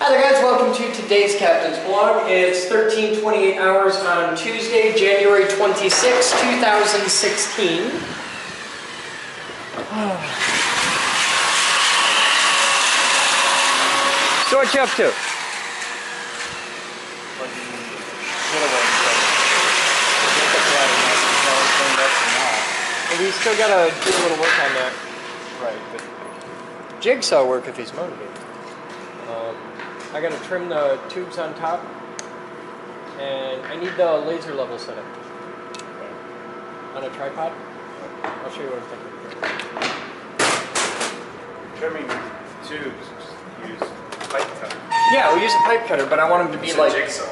Hi there guys, welcome to today's Captain's Blog. It's 13:28 hours on Tuesday, January 26, 2016. So what you up to? We still gotta do a little work on that. Right, but jigsaw work if he's motivated. I gotta trim the tubes on top, and I need the laser level set up on a tripod. I'll show you what I'm thinking. Trimming tubes, use pipe cutter. Yeah, we'll use a pipe cutter, but I want them to be like jigsaw.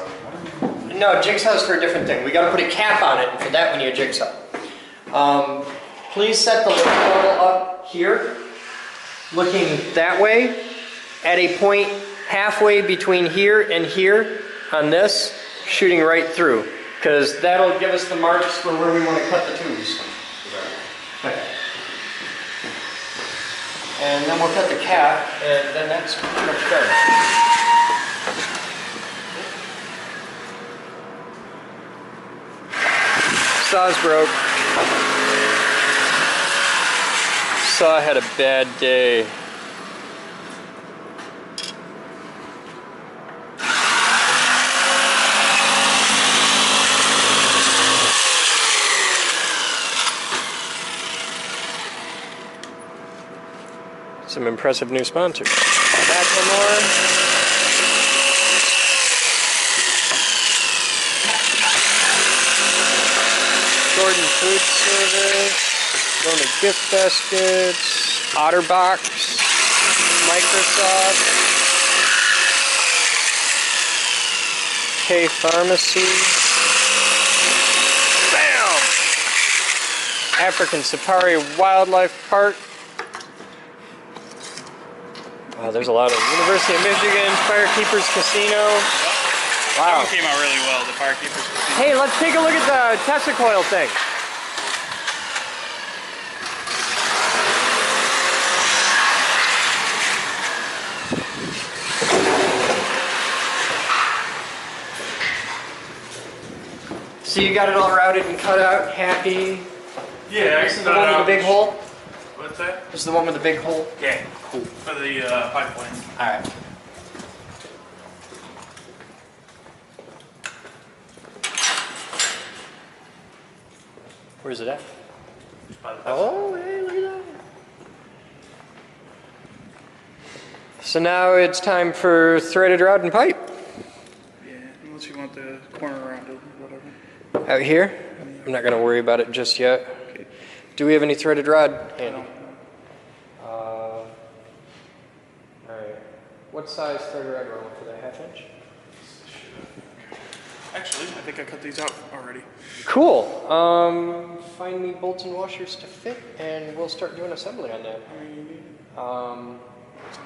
No, jigsaw's for a different thing. We gotta put a cap on it, and for that we need a jigsaw. Please set the laser level up here, looking that way, at a point halfway between here and here on this, shooting right through, because that'll give us the marks for where we want to cut the tubes. Okay. And then we'll cut the cap, and then that's pretty much done. Saw's broke. Saw had a bad day. Some impressive new sponsors. Macklemore. Boden Food Service. Rona Gift Baskets. Otterbox. Microsoft. K Pharmacy. Bam! African Safari Wildlife Park. Wow, there's a lot of University of Michigan, Firekeepers Casino. Wow. That one came out really well, the Firekeepers Casino. Hey, let's take a look at the Tesla coil thing. So you got it all routed and cut out, happy? Yeah, This is the one with the big hole? What's that? This is the one with the big hole? Yeah, cool. For the pipeline. Alright. Where's it at? Oh, hey, look at that. So now it's time for threaded rod and pipe. Yeah, unless you want the corner around it or whatever. Out here? I'm not going to worry about it just yet. Okay. Do we have any threaded rod handy? Alright. What size threaded rod roll for that, 1/2 inch? Actually, I think I cut these out already. Cool. Find me bolts and washers to fit, and we'll start doing assembly on that. It's on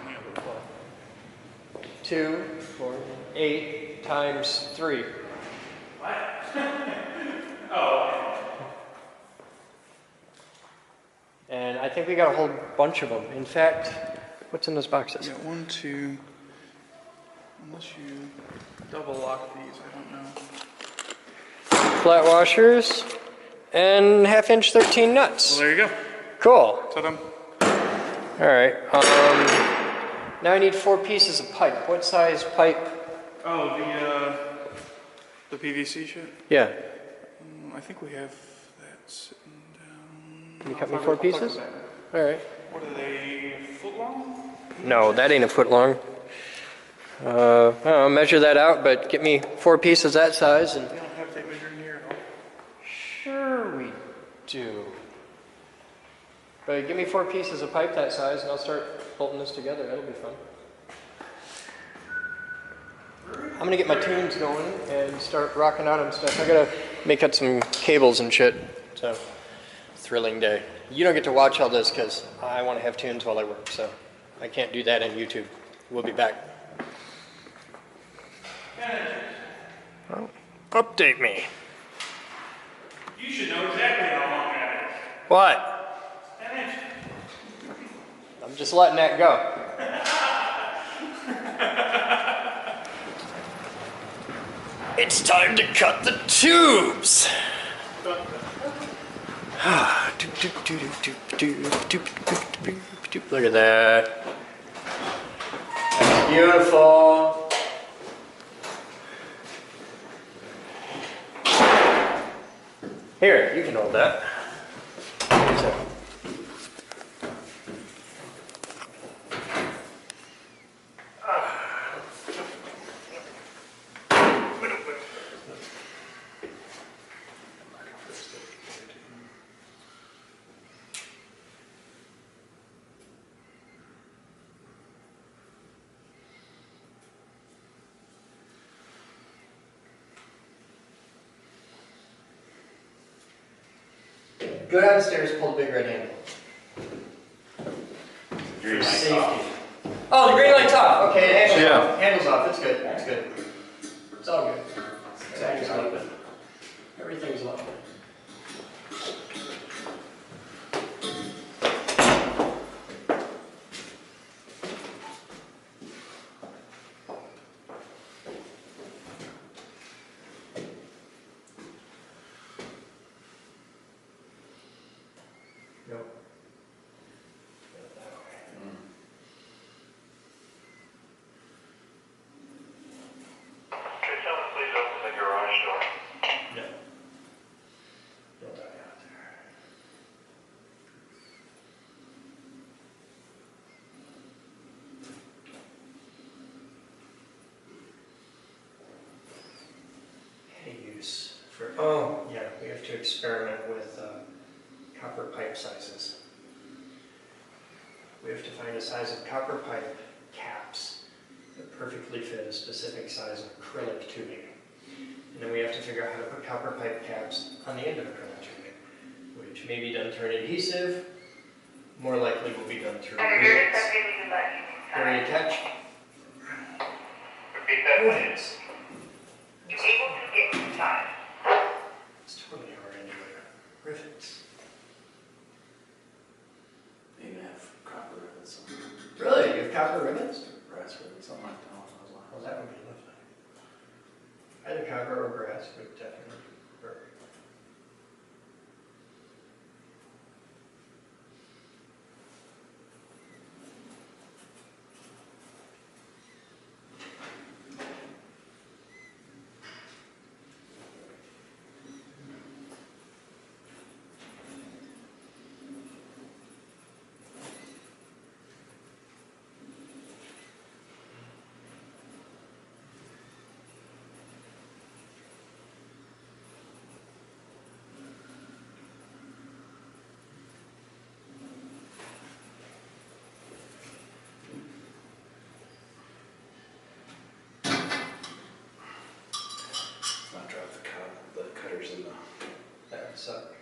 the other one. 2, 4, 8 times 3. What? Oh. And I think we got a whole bunch of them. In fact, what's in those boxes? You got 1, 2. Unless you double lock these, I don't know. Flat washers and 1/2 inch 13 nuts. Well, there you go. Cool. Ta-da. Alright. Now I need 4 pieces of pipe. What size pipe? Oh, the PVC shit? Yeah. I think we have that sitting down. Can you cut me 4 pieces? Alright. What are they, foot long? No, that ain't a foot long. I'll measure that out, but get me 4 pieces that size. And They don't have tape measure in here at all. sure we do. But give me 4 pieces of pipe that size, and I'll start bolting this together. That'll be fun. I'm gonna get my tunes going and start rocking out and stuff. I gotta make out some cables and shit. So, thrilling day. You don't get to watch all this because I want to have tunes while I work, so I can't do that on YouTube. We'll be back. Oh, update me. You should know exactly how long that is. What? 10 inches. I'm just letting that go. It's time to cut the tubes. Look at that. That's beautiful. Here, you can hold that. Go downstairs, pull the big red handle. Green For light's safety. off. Oh, the green light's off. Okay, the handle's Yeah. off. Handle's off. It's good. It's good. It's all good. Everything's lovely. Everything's lovely. Nope. Could someone please open the garage door? No. Don't die out there. Any use for, oh, yeah, we have to experiment with copper pipe sizes. We have to find a size of copper pipe caps that perfectly fit a specific size of acrylic tubing. And then we have to figure out how to put copper pipe caps on the end of acrylic tubing, which may be done through an adhesive, more likely will be done through rivets. Ready to catch? Repeat that, please. Rivets. You able to get inside? It's totally how we're gonna do it. Rivets. They even have copper rivets, Really? You have copper rivets? brass rivets, something like that. Well, that would be lovely. Either copper or brass would definitely work. Not drop the cutters in the. That would suck.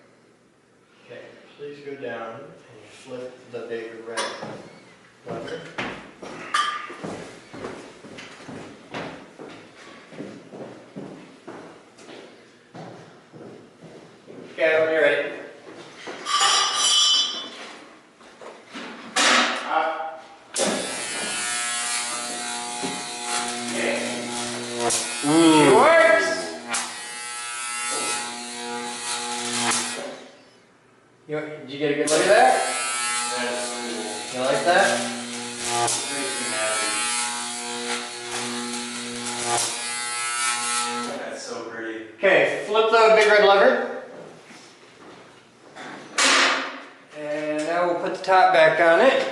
Okay, please go down and flip the big red lever. Okay, when you're ready. It works! Did you get a good look at that? That's cool. You like that? Makes me happy. That's so pretty. Okay, flip the big red lever. And now we'll put the top back on it.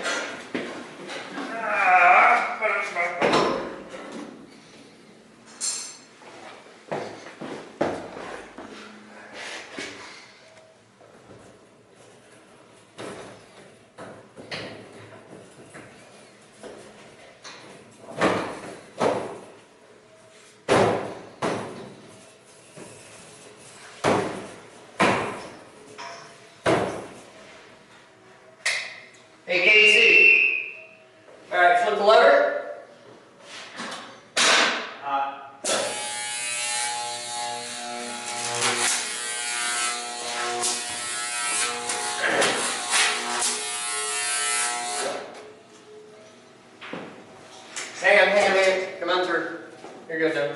Hey, Casey. All right, flip the lever. Hang on. Come on through. You're good now.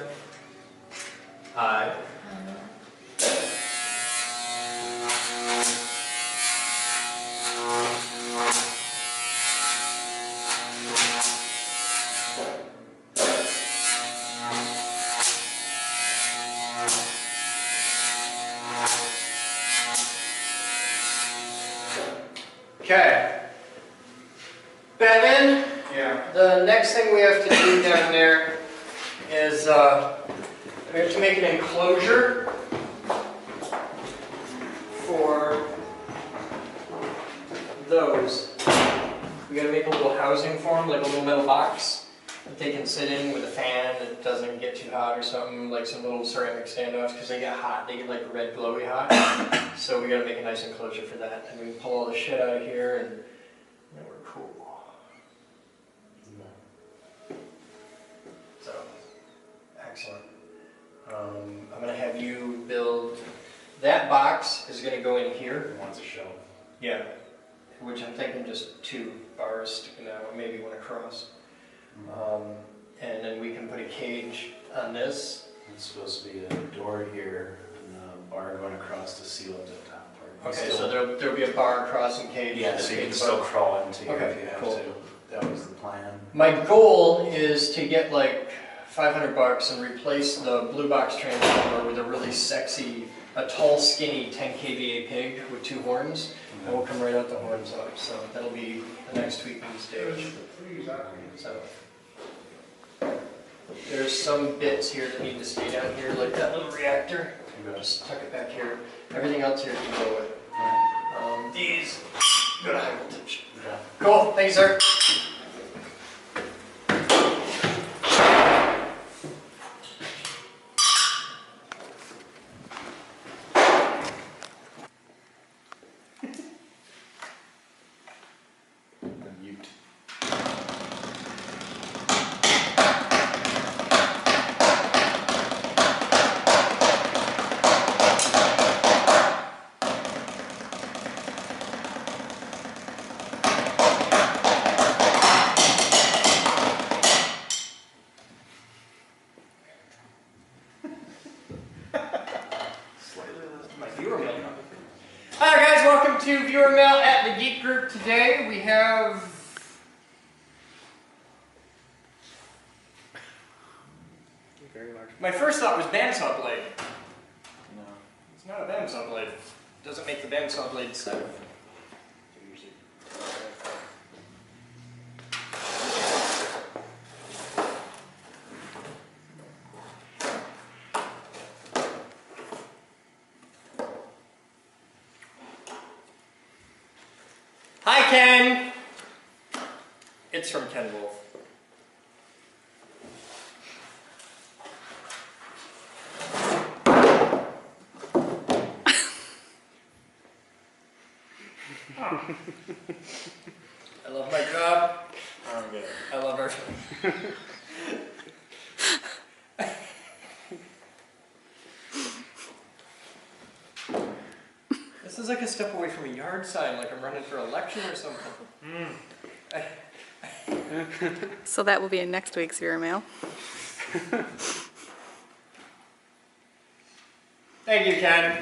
I Okay. Batman, Yeah. the next thing we have to do down there is we have to make an enclosure for those. We gotta make a little housing for them, like a little metal box that they can sit in with a fan that doesn't get too hot or something, like some little ceramic standoffs, because they get hot, they get like red glowy hot. So we gotta make a nice enclosure for that. And we can pull all the shit out of here and then we're cool. So, excellent. I'm gonna have you build, that box is gonna go in here. Wants a shelf. Yeah. Which I'm thinking just 2 bars sticking out, maybe one across. And then we can put a cage on this. It's supposed to be a door here and a bar going across to seal up the top part. Okay, so there'll be a bar across and cage. Yeah, and so you cage can still above. crawl into here Okay, if you have cool. to. That was the plan. My goal is to get like $500 and replace the blue box transformer with a really sexy, a tall, skinny 10 kVA pig with 2 horns. And we'll come right out the horns up. So that'll be the next tweak in the stage. So there's some bits here that need to stay down here, like that little reactor. Just tuck it back here. Everything else here can go with. These go to high voltage. Yeah. Cool. Thank you, sir. Mute. My viewer mail. Hi guys, welcome to viewer mail at the Geek Group. Today we have my first thought was bandsaw blade. No. It's not a bandsaw blade. Doesn't make the bandsaw blade sound. Hi Ken! It's from Ken Wolf. I love my job. I love our This is like a step away from a yard sign, like I'm running for election or something. So that will be in next week's viewer mail. Thank you, Ken.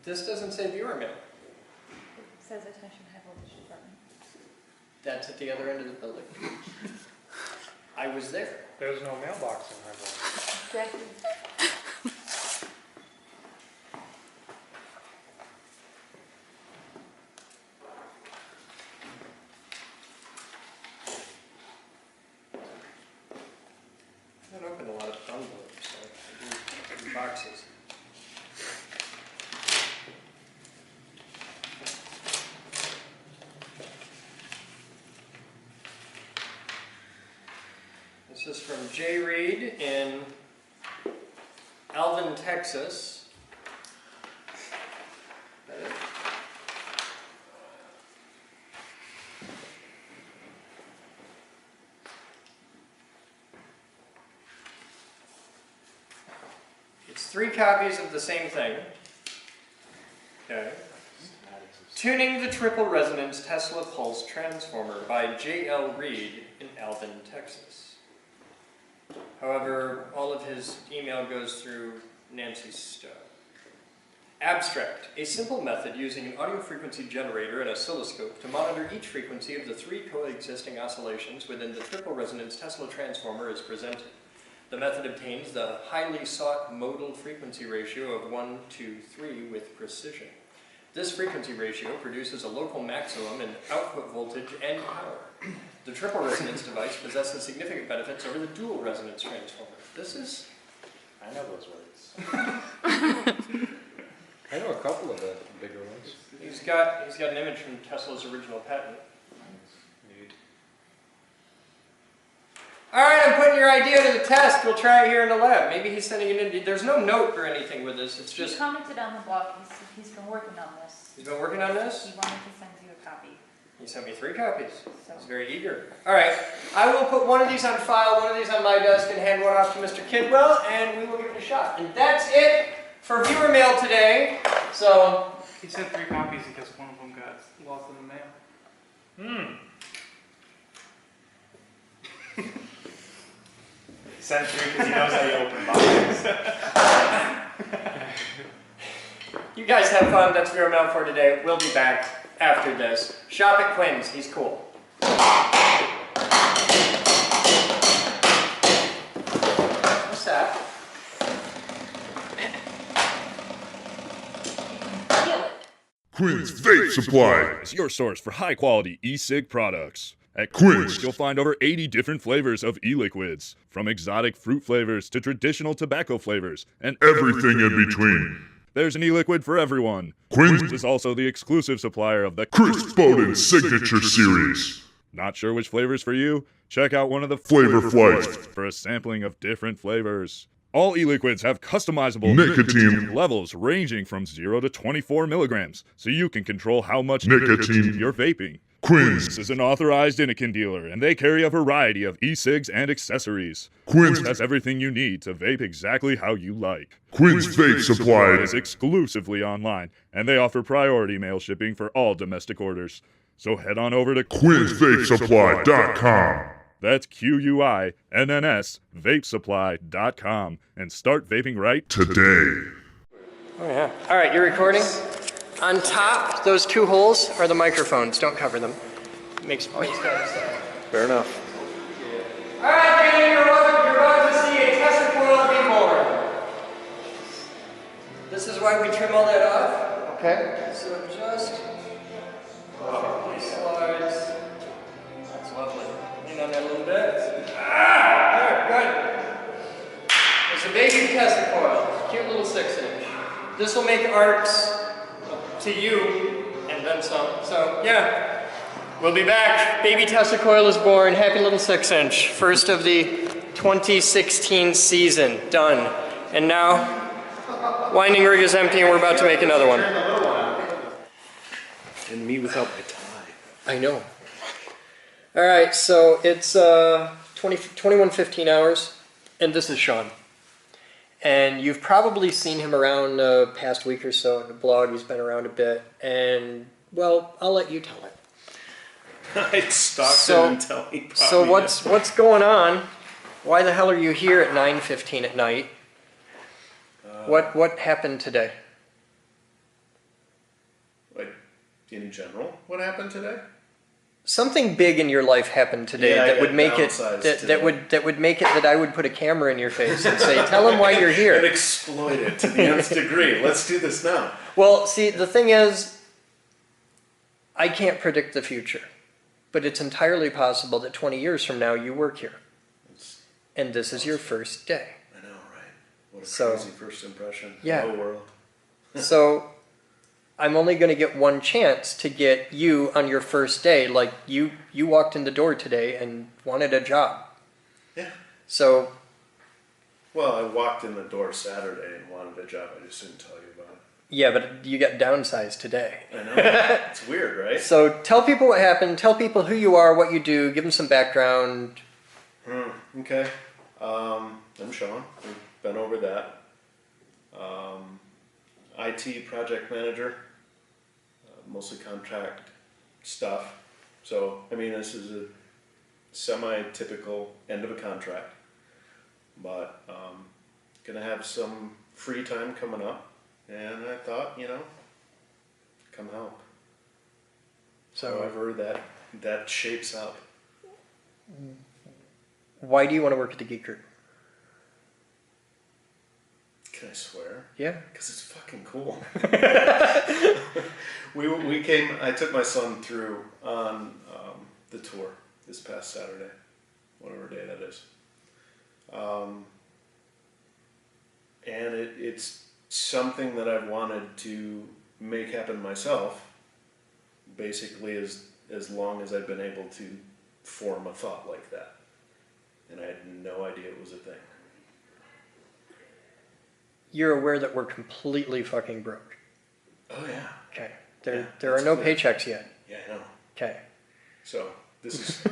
This doesn't say viewer mail. It says attention high voltage department. That's at the other end of the building. I was there. There's no mailbox in Highland. Exactly. I've opened a lot of envelopes, so I do boxes. This is from Jay Reed in Alvin, Texas. That it? It's 3 copies of the same thing. Okay. Tuning the Triple Resonance Tesla Pulse Transformer by J.L. Reed in Alvin, Texas. However, all of his email goes through Nancy Stowe. Abstract, a simple method using an audio frequency generator and oscilloscope to monitor each frequency of the three coexisting oscillations within the triple resonance Tesla transformer is presented. The method obtains the highly sought modal frequency ratio of 1:3 with precision. This frequency ratio produces a local maximum in output voltage and power. The triple resonance device possesses significant benefits over the dual resonance transformer. I know those words. I know a couple of the bigger ones. He's got an image from Tesla's original patent. Neat. All right, I'm putting your idea to the test. We'll try it here in the lab. Maybe he's sending it in. There's no note or anything with this. It's He just commented on the blog, he's been working on this. he's been working on this. He wanted to send you a copy. He sent me 3 copies. So. He's very eager. All right, I will put one of these on file, one of these on my desk, and hand one off to Mr. Kidwell, and we will give it a shot. And that's it for viewer mail today. So He sent 3 copies because one of them got lost in the mail. Send 3 because he knows how you open boxes. you guys have fun. That's viewer mail for today. We'll be back after this. Shop at Quinn's. He's cool. What's that? Quinn's Vape Supply. is your source for high-quality e-cig products. At Quinn's. Quinn's, you'll find over 80 different flavors of e-liquids, from exotic fruit flavors to traditional tobacco flavors, and Everything in between. there's an e-liquid for everyone. Quinn's is also the exclusive supplier of the Chris Boden Signature Series. Not sure which flavors for you? Check out one of the Flavor Flights. for a sampling of different flavors. All e-liquids have customizable Nicotine. levels ranging from 0 to 24 milligrams, so you can control how much Nicotine. you're vaping. Quinn's. This is an authorized Inikin dealer, and they carry a variety of e-cigs and accessories. Quinn's. has everything you need to vape exactly how you like. Quinn's Vape Supply. Is exclusively online, and they offer priority mail shipping for all domestic orders. So head on over to Quinn'sVapeSupply.com. That's QUINNS vapesupply.com and start vaping right Today. Oh yeah. All right, you're recording? On top, those 2 holes are the microphones. Don't cover them. Makes Fair enough. All right, Jane, you're about to see a Tesla coil be born. This is why we trim all that off. Okay. So just these slides. That's lovely. Lean on that a little bit. There, good. It's a baby Tesla coil. Cute little 6-inch. This will make arcs to you and then some. So yeah, we'll be back. Baby Tesla coil is born. Happy little 6-inch. First of the 2016 season. Done. And now, winding rig is empty and we're about to make another one. And me without my tie. I know. All right, so it's 21:15 hours, and this is Shawn. And you've probably seen him around the past week or so in the blog. He's been around a bit, and well, I'll let you tell it. I'd stalk him until he brought So me what's going on? Why the hell are you here at 9:15 at night? What happened today? Like, in general, what happened today? Something big in your life happened today Yeah, I that got would make it downsized that today. would make it that I would put a camera in your face and say, "Tell him why you're here." And exploit it to the nth degree. Let's do this now. Well, see, the thing is, I can't predict the future, but it's entirely possible that 20 years from now you work here, It's, and this is your first day. I know, right? What a So- crazy first impression. Yeah. Hello, world. So I'm only going to get one chance to get you on your first day. Like you walked in the door today and wanted a job. Yeah. So Well, I walked in the door Saturday and wanted a job. I just didn't tell you about it. yeah, but you got downsized today. I know. It's weird, right? So tell people what happened. Tell people who you are, what you do. Give them some background. Okay. I'm Shawn. We've been over that. IT project manager. mostly contract stuff. So, I mean, this is a semi-typical end of a contract, but gonna have some free time coming up, and I thought, come help. So However that shapes up. why do you want to work at the Geek Group? Can I swear? Yeah. Because it's fucking cool. we came. I took my son through on the tour this past Saturday, whatever day that is. And it's something that I've wanted to make happen myself, basically as long as I've been able to form a thought like that. And I had no idea it was a thing. You're aware that we're completely fucking broke. Oh yeah. Okay. Yeah, There are that's no clear. paychecks yet. Yeah, I know. Okay. So this is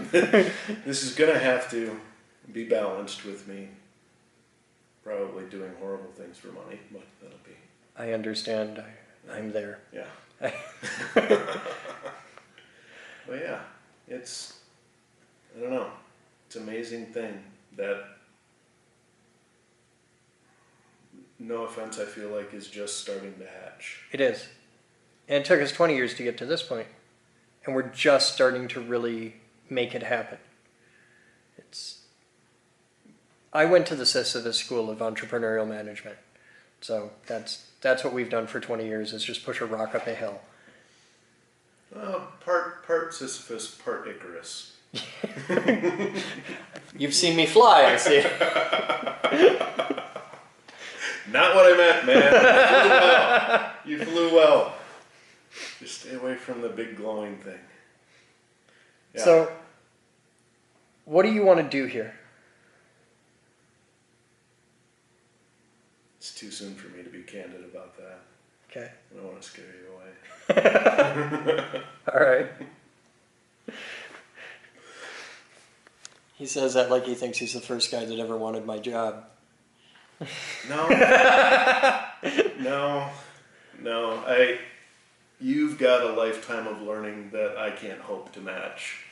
this is gonna have to be balanced with me probably doing horrible things for money, but that'll be. I understand. I'm there. Yeah. But yeah, it's, I don't know, it's an amazing thing that, no offense, I feel like is just starting to hatch. It is. And it took us 20 years to get to this point. And we're just starting to really make it happen. I went to the Sisyphus School of Entrepreneurial Management. So that's what we've done for 20 years, is just push a rock up a hill. Part Sisyphus, part Icarus. You've seen me fly, I see. Not what I meant, man. You flew well. Just stay away from the big glowing thing. Yeah. So, what do you want to do here? It's too soon for me to be candid about that. Okay. I don't want to scare you away. All right. He says that like he thinks he's the first guy that ever wanted my job. No. No. You've got a lifetime of learning that I can't hope to match.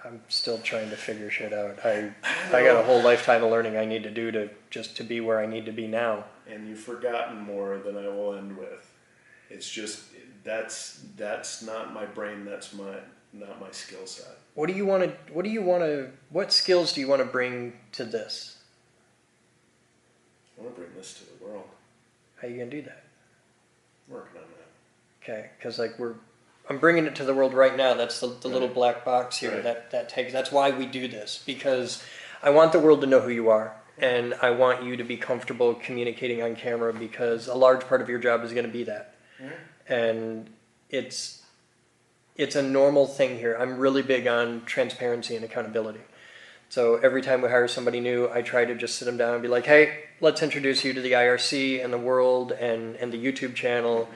I'm still trying to figure shit out. I got a whole lifetime of learning I need to do to be where I need to be now. And you've forgotten more than I will end with. It's just that's not my brain. That's not my skill set. What skills do you want to bring to this? I want to bring this to the world. How are you gonna do that? I'm working on that. Okay, because I'm bringing it to the world right now. That's the little Right. black box here. Right. That takes. That's why we do this, because I want the world to know who you are, and I want you to be comfortable communicating on camera, because a large part of your job is going to be that. Mm-hmm. And it's a normal thing here. I'm really big on transparency and accountability. So every time we hire somebody new, I try to just sit them down and be like, hey, let's introduce you to the IRC and the world and the YouTube channel.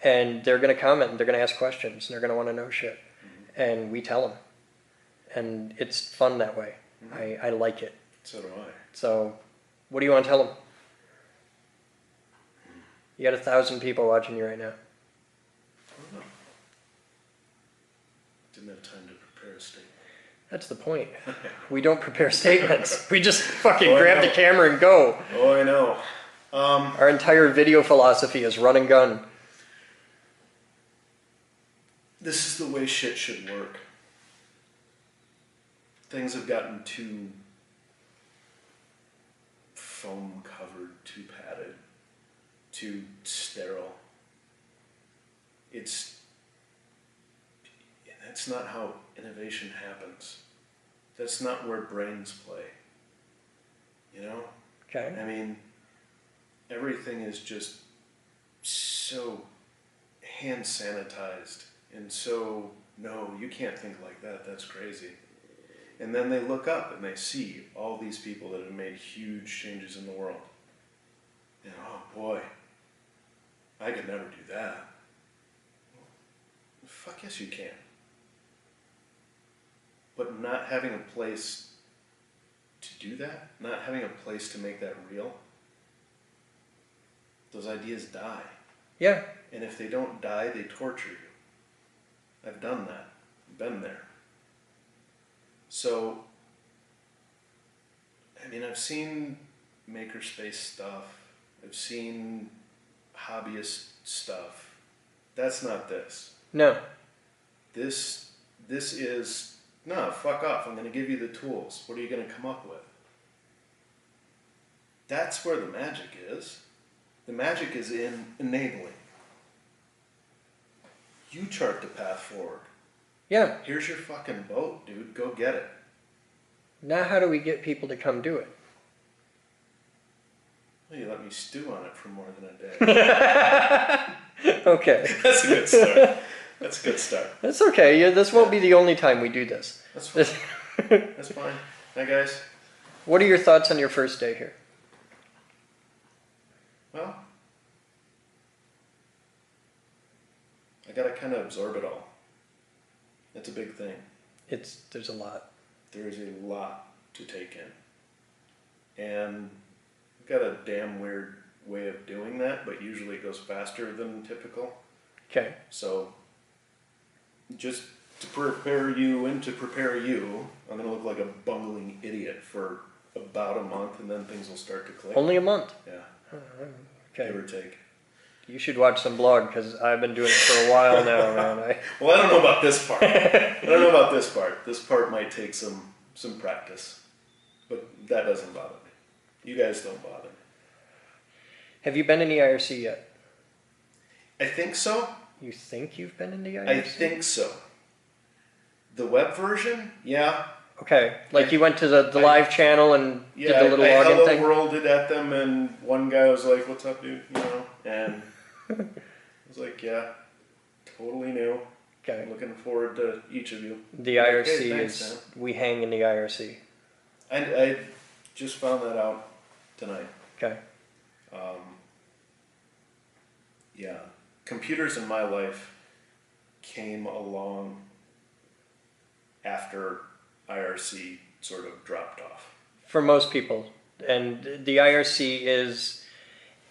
And they're going to comment and they're going to ask questions and they're going to want to know shit. Mm-hmm. And we tell them. And it's fun that way. Mm-hmm. I like it. So do I. So what do you want to tell them? You got 1,000 people watching you right now. I don't know. Didn't have time to prepare a statement. That's the point. We don't prepare statements. We just fucking Oh, I grab the know. camera and go. Oh, I know. Our entire video philosophy is run and gun. This is the way shit should work. Things have gotten too foam covered, too padded, too sterile. That's not how innovation happens. That's not where brains play. You know? Okay. I mean, everything is just so hand sanitized and so, no, you can't think like that, that's crazy. And then they look up and they see all these people that have made huge changes in the world. And oh boy, I could never do that. Fuck yes you can. But not having a place to do that, not having a place to make that real, those ideas die. Yeah. And if they don't die, they torture you. I've done that. Been there. So, I mean, I've seen makerspace stuff. I've seen hobbyist stuff. That's not this. No. This is, no, fuck off. I'm going to give you the tools. What are you going to come up with? That's where the magic is. The magic is in enabling. You chart the path forward. Yeah. Here's your fucking boat, dude. Go get it. Now how do we get people to come do it? Well, you let me stew on it for more than a day. Okay. That's a good start. That's a good start. That's okay. Yeah, this won't be the only time we do this. That's fine. That's fine. Hi, guys. What are your thoughts on your first day here? Well, I gotta kind of absorb it all. That's a big thing. There's a lot. There is a lot to take in. And I've got a damn weird way of doing that, but usually it goes faster than typical. Okay. So, just to prepare you and to prepare you, I'm going to look like a bungling idiot for about a month, and then things will start to click. Only a month. Yeah, Okay. give or take. You should watch some blog because I've been doing it for a while now, man. Well, I don't know about this part. I don't know about this part. This part might take some practice, but that doesn't bother me. You guys don't bother me. Have you been in the IRC yet? I think so. You think you've been in the IRC? I think so. The web version, yeah. Okay. Like you went to the live channel and Yeah, did the little I login hello thing? worlded at them, and one guy was like, "What's up, dude?" You know, and I was like, "Yeah, totally new. Okay. I'm looking forward to each of you." The Like, IRC "Hey, thanks, is, man." we hang in the IRC. I just found that out tonight. Okay. Yeah, computers in my life came along after IRC sort of dropped off. For most people. And the IRC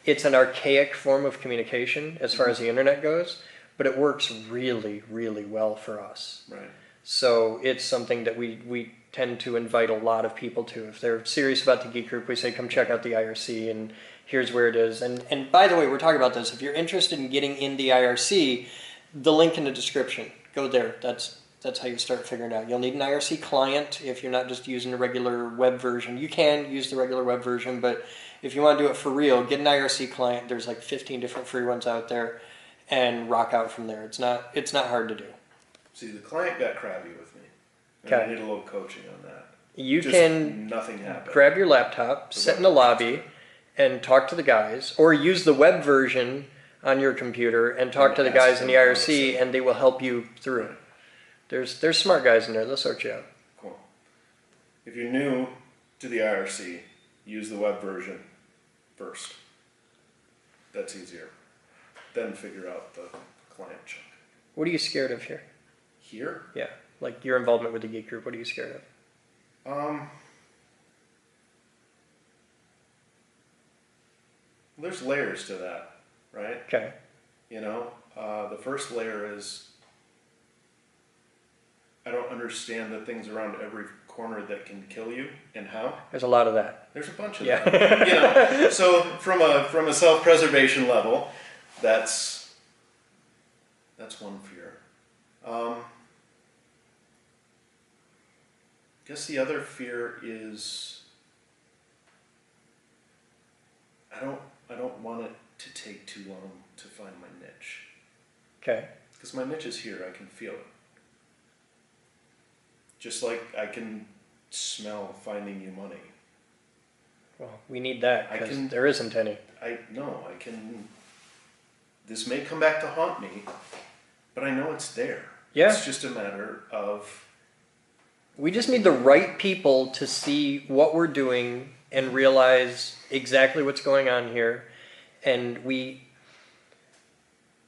it's an archaic form of communication as far as the internet goes, but it works really, really well for us. Right. So it's something that we tend to invite a lot of people to. If they're serious about the Geek Group, we say, come check out the IRC and here's where it is. And by the way, we're talking about this. If you're interested in getting in the IRC, the link in the description, go there. That's how you start figuring out. You'll need an IRC client if you're not just using the regular web version. You can use the regular web version, but if you want to do it for real, get an IRC client. There's like 15 different free ones out there and rock out from there. It's not hard to do. See, the client got crabby with me. And I Okay. need a little coaching on that. You Just can nothing happened. grab your laptop, sit in the lobby, and talk to the guys, or use the web version on your computer and talk to the guys in the IRC, and they will help you through it. There's smart guys in there. They'll sort you out. Cool. If you're new to the IRC, use the web version first. That's easier. Then figure out the client chunk. What are you scared of here? Here, Yeah, like your involvement with the Geek Group. What are you scared of? there's layers to that, right? Okay. You know, the first layer is I don't understand the things around every corner that can kill you and how. There's a lot of that. There's a bunch of Yeah. them. You know, so from a self-preservation level, that's one fear. I guess the other fear is I don't want it to take too long to find my niche. Okay. Because my niche is here, I can feel it. Just like I can smell finding you money. Well, we need that I because can- there isn't any. I can. This may come back to haunt me, but I know it's there. Yeah. It's just a matter of We just need the right people to see what we're doing and realize exactly what's going on here. And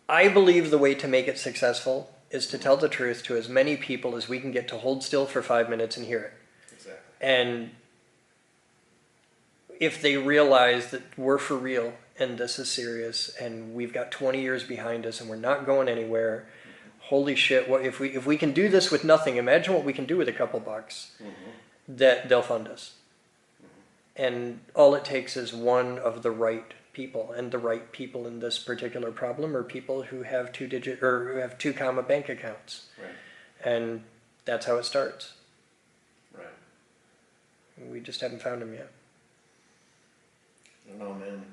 I believe the way to make it successful is to tell the truth to as many people as we can get to hold still for 5 minutes and hear it. exactly. And if they realize that we're for real and this is serious and we've got 20 years behind us and we're not going anywhere, holy shit, what if we can do this with nothing, imagine what we can do with a couple bucks, that they'll fund us. And all it takes is one of the right people, and the right people in this particular problem are people who have who have 2 comma bank accounts. Right. And that's how it starts. Right. We just haven't found them yet. I don't know, man.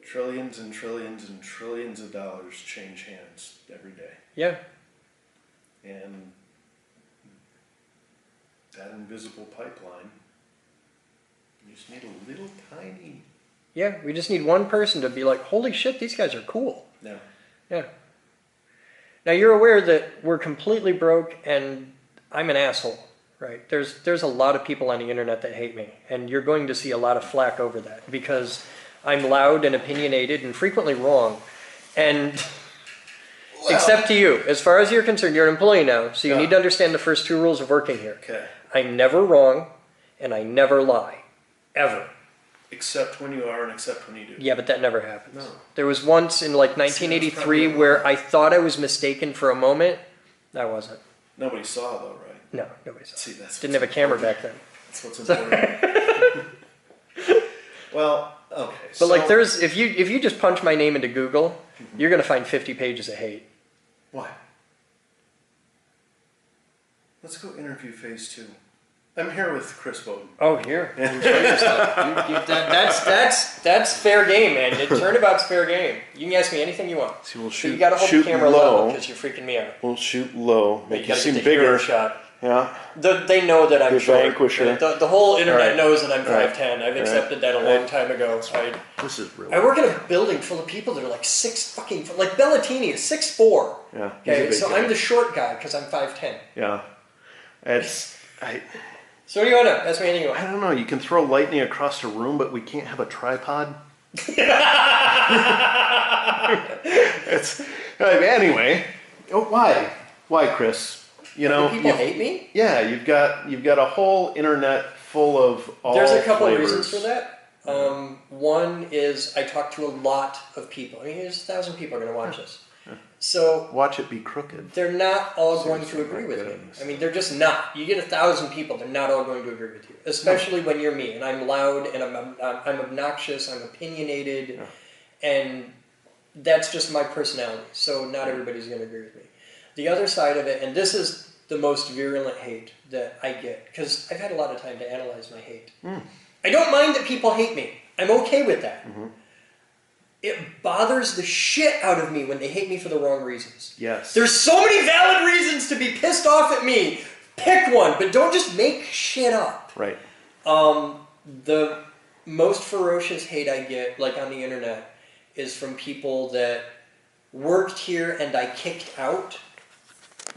Trillions and trillions and trillions of dollars change hands every day. Yeah. And that invisible pipeline, you just need a little tiny... Yeah, we just need one person to be like, holy shit, these guys are cool. Yeah. Yeah. Now you're aware that we're completely broke and I'm an asshole, right? There's a lot of people on the internet that hate me, and you're going to see a lot of flack over that because I'm loud and opinionated and frequently wrong. And except to you, as far as you're concerned, you're an employee now, so you need to understand the first 2 rules of working here. Okay. I'm never wrong and I never lie. Ever. Except when you are and except when you do. Yeah, but that never happens. No. There was once in like See, that's 1983 probably where I thought I was mistaken for a moment. I wasn't. Nobody saw though, right? No, nobody saw. See, that's Didn't have a camera back then. That's what's important. Well, okay. But like, there's if you just punch my name into Google, you're gonna find 50 pages of hate. Why? Let's go interview phase 2. I'm here with Chris Boden. Oh, here. That's fair game, man. Turnabout's fair game. You can ask me anything you want. See, we'll So shoot, you gotta hold the shoot camera low. level because you're freaking me out. We'll shoot low, You make you gotta seem get the hero bigger. shot. Yeah. They know that I'm The short. vanquisher. The whole internet Right. knows that I'm Right. 5'10". I've Right. accepted that a long time ago. This is real. I work in a building full of people that are like 6 fucking foot. Like Bellatini is 6'4". Yeah. he's a Okay, big so guy. I'm the short guy because I'm 5'10". Yeah. So what do you want to know? Ask me anything you I want. don't know. You can throw lightning across a room, but we can't have a tripod. Anyway. Oh, why? Why, Chris? You know, People hate me? Yeah, you've got a whole internet full of all There's a couple of flavors. reasons for that. One is I talk to a lot of people. I mean, there's 1,000 people are going to watch this. So Watch it be crooked. they're not all going to agree my with me. goodness. I mean, they're just not. You get 1,000 people, they're not all going to agree with you. Especially when you're me, and I'm loud, and I'm obnoxious, I'm opinionated, and that's just my personality. So not everybody's going to agree with me. The other side of it, and this is the most virulent hate that I get, because I've had a lot of time to analyze my hate. I don't mind that people hate me. I'm okay with that. It bothers the shit out of me when they hate me for the wrong reasons. Yes. There's so many valid reasons to be pissed off at me. Pick one, but don't just make shit up. Right. The most ferocious hate I get, like on the internet, is from people that worked here and I kicked out.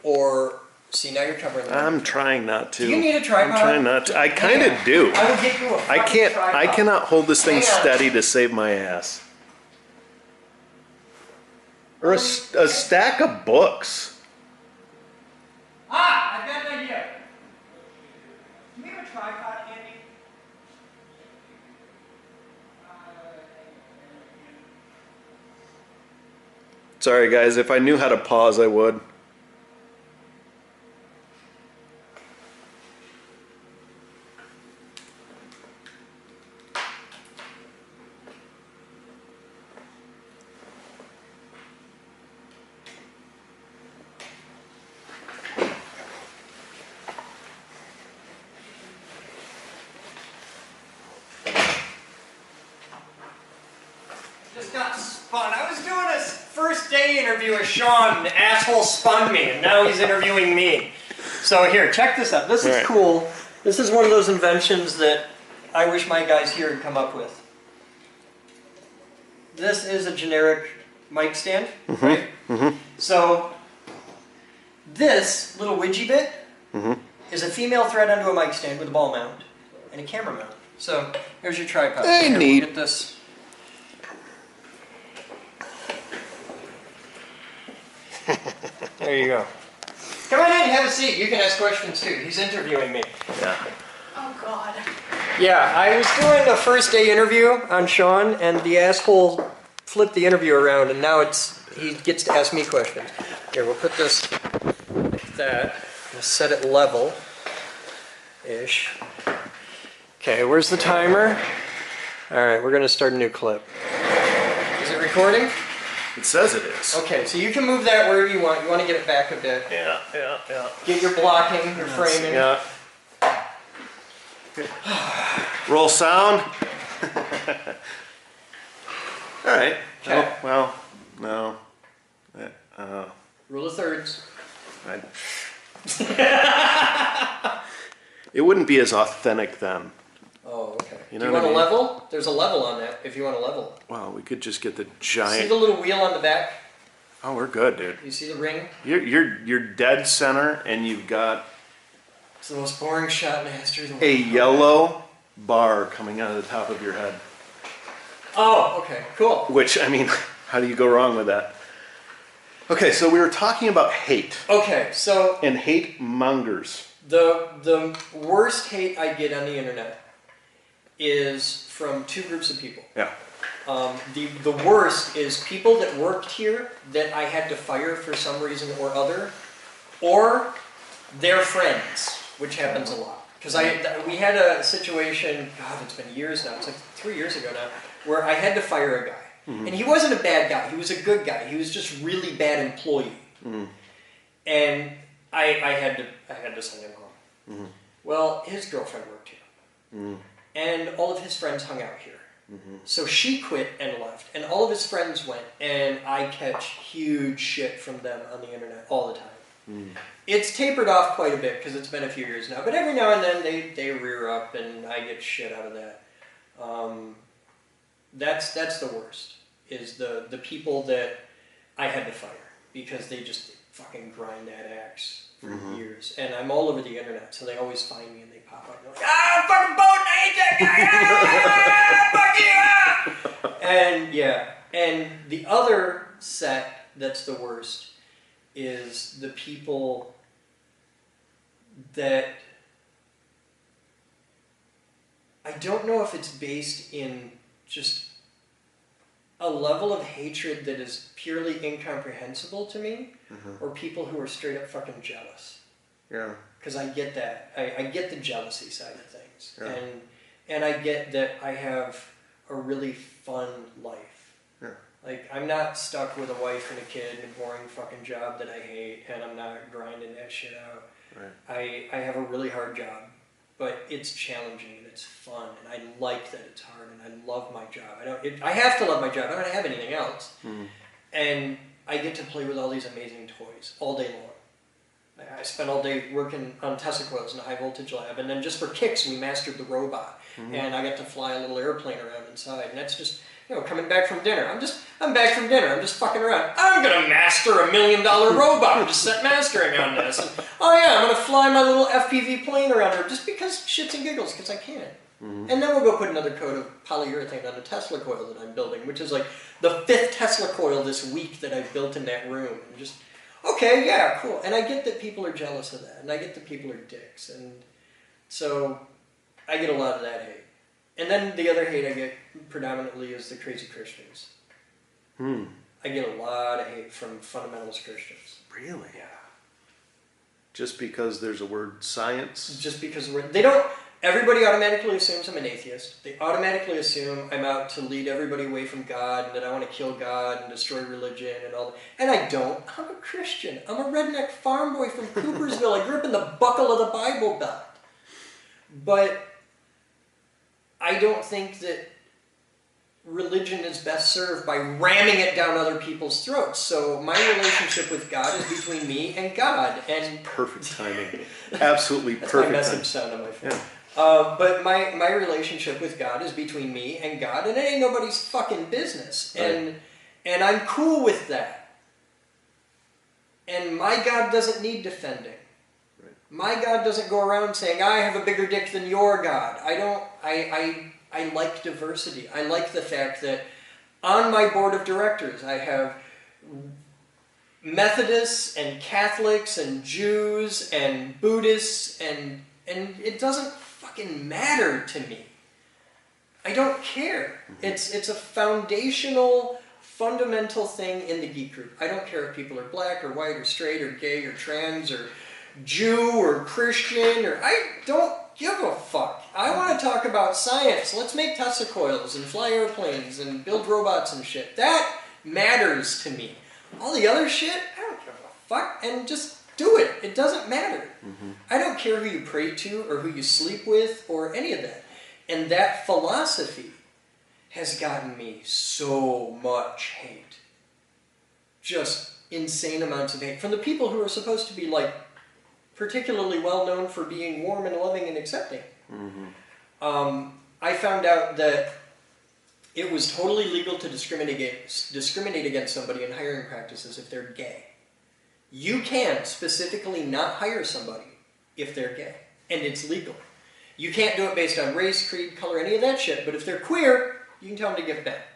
Or, see, now you're covering the I'm trying not to. Do you need a tripod? I'm trying not to. I kind of do. I will get you a I fucking can't. tripod. I cannot hold this thing Hang on. steady to save my ass. Or a stack of books. I've got an idea. Do we have a tripod handy? Sorry, guys. If I knew how to pause, I would. Just got spun. I was doing a first day interview with Shawn. The asshole spun me, and now he's interviewing me. So here, check this out. This is Right. cool. This is one of those inventions that I wish my guys here had come up with. This is a generic mic stand, right? So this little widgy bit is a female thread onto a mic stand with a ball mount and a camera mount. So here's your tripod. Hey, Here, neat. We'll get this. There you go. Come on in, have a seat. You can ask questions too. He's interviewing me. Yeah. Oh, God. Yeah, I was doing a first day interview on Shawn, and the asshole flipped the interview around, and now he gets to ask me questions. Here, we'll put this that. I'm gonna set it level-ish. Okay, where's the timer? All right, we're gonna start a new clip. Is it recording? It says it is. Okay, so you can move that wherever you want. You want to get it back a bit. Yeah. Get your blocking, your framing. Yeah. Roll sound. All right. Okay. Oh, well, no. Rule of thirds. It wouldn't be as authentic then. Oh, okay. You Do know you what want I a mean? level? There's a level on that if you want a level. Wow, we could just get the See giant. the little wheel on the back? Oh, we're good, dude. You see the ring? You're dead center, and you've got It's the most boring shot in the history of the world. a yellow bar coming out of the top of your head. Oh, okay, cool. Which, I mean, how do you go wrong with that? Okay, so we were talking about hate Okay, so and hate mongers. the worst hate I get on the internet is from two groups of people. Yeah. The worst is people that worked here that I had to fire for some reason or other, or their friends, which happens a lot. Because we had a situation, God, it's been years now, it's like 3 years ago now, where I had to fire a guy. And he wasn't a bad guy, he was a good guy, he was just really bad employee. And I had to send him home. Well, his girlfriend worked here. And all of his friends hung out here. So she quit and left, and all of his friends went, and I catch huge shit from them on the internet all the time. It's tapered off quite a bit because it's been a few years now, but every now and then they rear up and I get shit out of that. That's the worst, is the people that I had to fire because they just fucking grind that axe for years. And I'm all over the internet, so they always find me and they pop up and they're like, ah, fucking Boden, I hate that guy, ah, fuck you, ah! And yeah, and the other set that's the worst is the people that I don't know if it's based in just a level of hatred that is purely incomprehensible to me, or people who are straight up fucking jealous. Yeah. Because I get that. I get the jealousy side of things. Yeah. And I get that I have a really fun life. Yeah. Like, I'm not stuck with a wife and a kid and a boring fucking job that I hate, and I'm not grinding that shit out. Right. I have a really hard job, but it's challenging and it's fun, and I like that it's hard, and I love my job. I have to love my job. I don't have anything else. And I get to play with all these amazing toys all day long. I spent all day working on Tesla coils in a high voltage lab, and then just for kicks, we mastered the robot, and I got to fly a little airplane around inside, and that's just, you know, coming back from dinner. I'm back from dinner. I'm just fucking around. I'm gonna master $1 million robot. I'm just set mastering on this. And, oh yeah, I'm gonna fly my little FPV plane around her just because shits and giggles, because I can. And then we'll go put another coat of polyurethane on a Tesla coil that I'm building, which is like the 5th Tesla coil this week that I've built in that room. And just, okay, yeah, cool. And I get that people are jealous of that, and I get that people are dicks, and so I get a lot of that hate. And then the other hate I get predominantly is the crazy Christians. I get a lot of hate from fundamentalist Christians. Really? Yeah. Just because there's a word science? Just because they don't, everybody automatically assumes I'm an atheist. They automatically assume I'm out to lead everybody away from God, and that I want to kill God and destroy religion and all that. And I don't. I'm a Christian. I'm a redneck farm boy from Coopersville. I grew up in the buckle of the Bible Belt. But I don't think that religion is best served by ramming it down other people's throats. So my relationship with God is between me and God. And Perfect timing. Absolutely that's perfect my message timing. sound on my phone. Yeah. But my relationship with God is between me and God, and it ain't nobody's fucking business. Right. And I'm cool with that. And my God doesn't need defending. Right. My God doesn't go around saying, I have a bigger dick than your God. I like diversity. I like the fact that on my board of directors I have Methodists and Catholics and Jews and Buddhists, and it doesn't fucking matter to me. I don't care. It's a foundational, fundamental thing in the geek group. I don't care if people are black or white or straight or gay or trans or Jew or Christian, or I don't give a fuck. I want to talk about science. Let's make Tesla coils and fly airplanes and build robots and shit. That matters to me. All the other shit, I don't give a fuck. And just do it. It doesn't matter. I don't care who you pray to or who you sleep with or any of that. And that philosophy has gotten me so much hate. Just insane amounts of hate. From the people who are supposed to be like particularly well known for being warm and loving and accepting. I found out that it was totally legal to discriminate against somebody in hiring practices if they're gay. You can specifically not hire somebody if they're gay, and it's legal. You can't do it based on race, creed, color, any of that shit, but if they're queer, you can tell them to give back.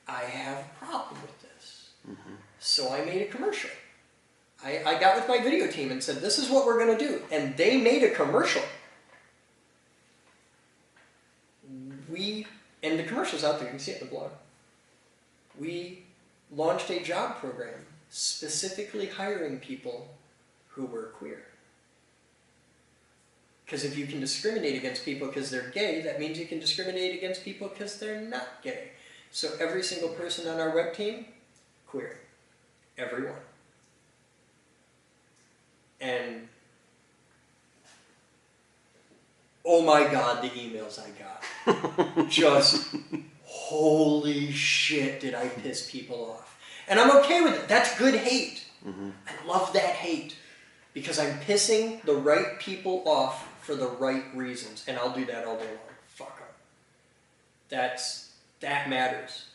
I have a problem with this. So I made a commercial. I got with my video team and said, this is what we're going to do. And they made a commercial. And the commercial's out there, you can see it in the blog. We launched a job program specifically hiring people who were queer. Because if you can discriminate against people because they're gay, that means you can discriminate against people because they're not gay. So every single person on our web team, queer. Everyone. And oh my God, the emails I got. Just holy shit did I piss people off. And I'm okay with it. That's good hate. I love that hate. Because I'm pissing the right people off for the right reasons. And I'll do that all day long. Fuck them. That matters.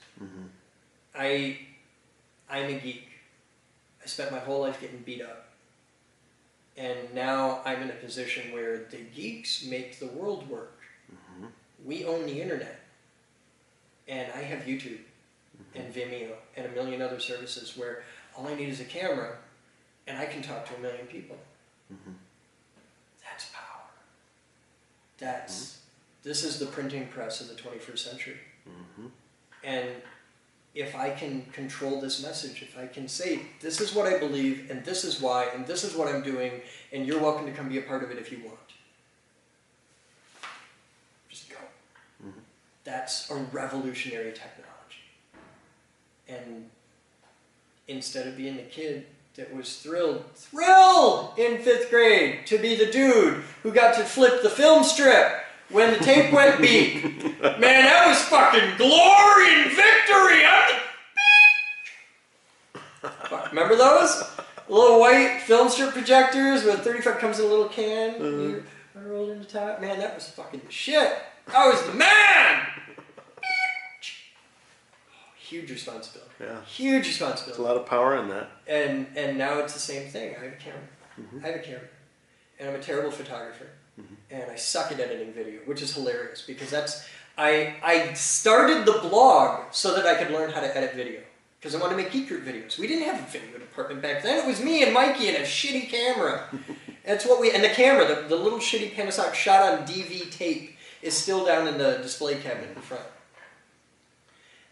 I'm a geek. I spent my whole life getting beat up. And now I'm in a position where the geeks make the world work. We own the internet. And I have YouTube and Vimeo and a million other services where all I need is a camera and I can talk to a million people. That's power. This is the printing press of the 21st century. And if I can control this message, if I can say, this is what I believe, and this is why, and this is what I'm doing, and you're welcome to come be a part of it if you want. Just go. That's a revolutionary technology. And instead of being the kid that was thrilled in 5th grade to be the dude who got to flip the film strip when the tape went beep. Man, that was fucking glory and victory. Fuck, remember those? Little white film strip projectors with 35 comes in a little can. You rolled in the top. Man, that was fucking shit. I was the man. Huge responsibility. Yeah. Huge responsibility. There's a lot of power in that. And now it's the same thing. I have a camera. I have a camera. And I'm a terrible photographer. And I suck at editing video, which is hilarious because I started the blog so that I could learn how to edit video. Because I wanted to make geek group videos. We didn't have a video department back then. It was me and Mikey and a shitty camera. And the camera, the little shitty Panasonic shot on DV tape is still down in the display cabinet in front.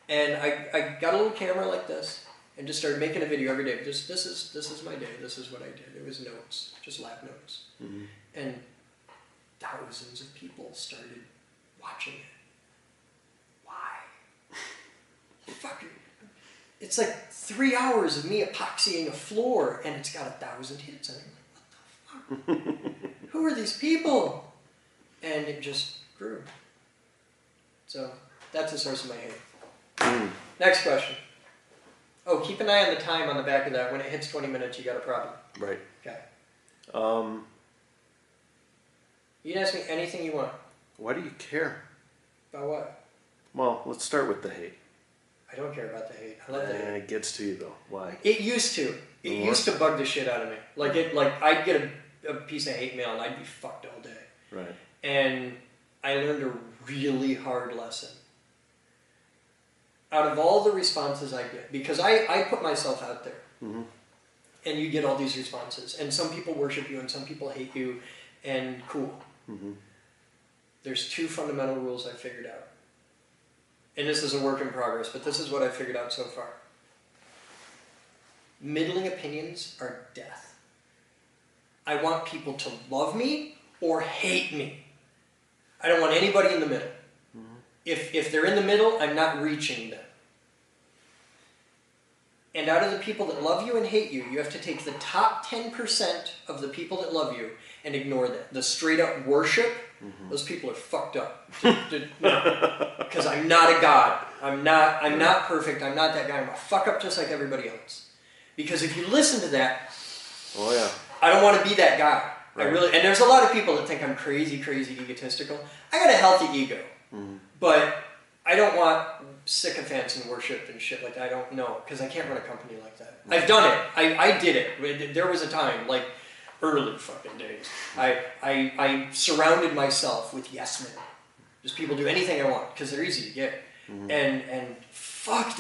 And I got a little camera like this and just started making a video every day. This is my day. This is what I did. It was notes, just lab notes. And thousands of people started watching it. Why? Fucking, it's like 3 hours of me epoxying a floor and it's got 1,000 hits. And I'm like, what the fuck? Who are these people? And it just grew. So that's the source of my hate. Next question. Oh, keep an eye on the time on the back of that. When it hits 20 minutes, you got a problem. Right. Okay. You can ask me anything you want. Why do you care? About what? Well, let's start with the hate. I don't care about the hate. I love the hate. It gets to you though. Why? It used to. It used to bug the shit out of me. Like I'd get a piece of hate mail and I'd be fucked all day. Right. And I learned a really hard lesson. Out of all the responses I get, because I put myself out there, and you get all these responses, and some people worship you and some people hate you, and cool. There's 2 fundamental rules I figured out. And this is a work in progress, but this is what I figured out so far. Middling opinions are death. I want people to love me or hate me. I don't want anybody in the middle. If they're in the middle, I'm not reaching them. And out of the people that love you and hate you, you have to take the top 10% of the people that love you and ignore that. The straight up worship, those people are fucked up. Because I'm not a god. I'm not perfect. I'm not that guy. I'm a fuck up just like everybody else. Because if you listen to that, Oh yeah. I don't want to be that guy. Right. And there's a lot of people that think I'm crazy egotistical. I got a healthy ego. But I don't want sycophants and worship and shit like that. I don't know, because I can't run a company like that. I've done it. I did it. There was a time, like early fucking days, I surrounded myself with yes men. Just people do anything I want, because they're easy to get. And fuck,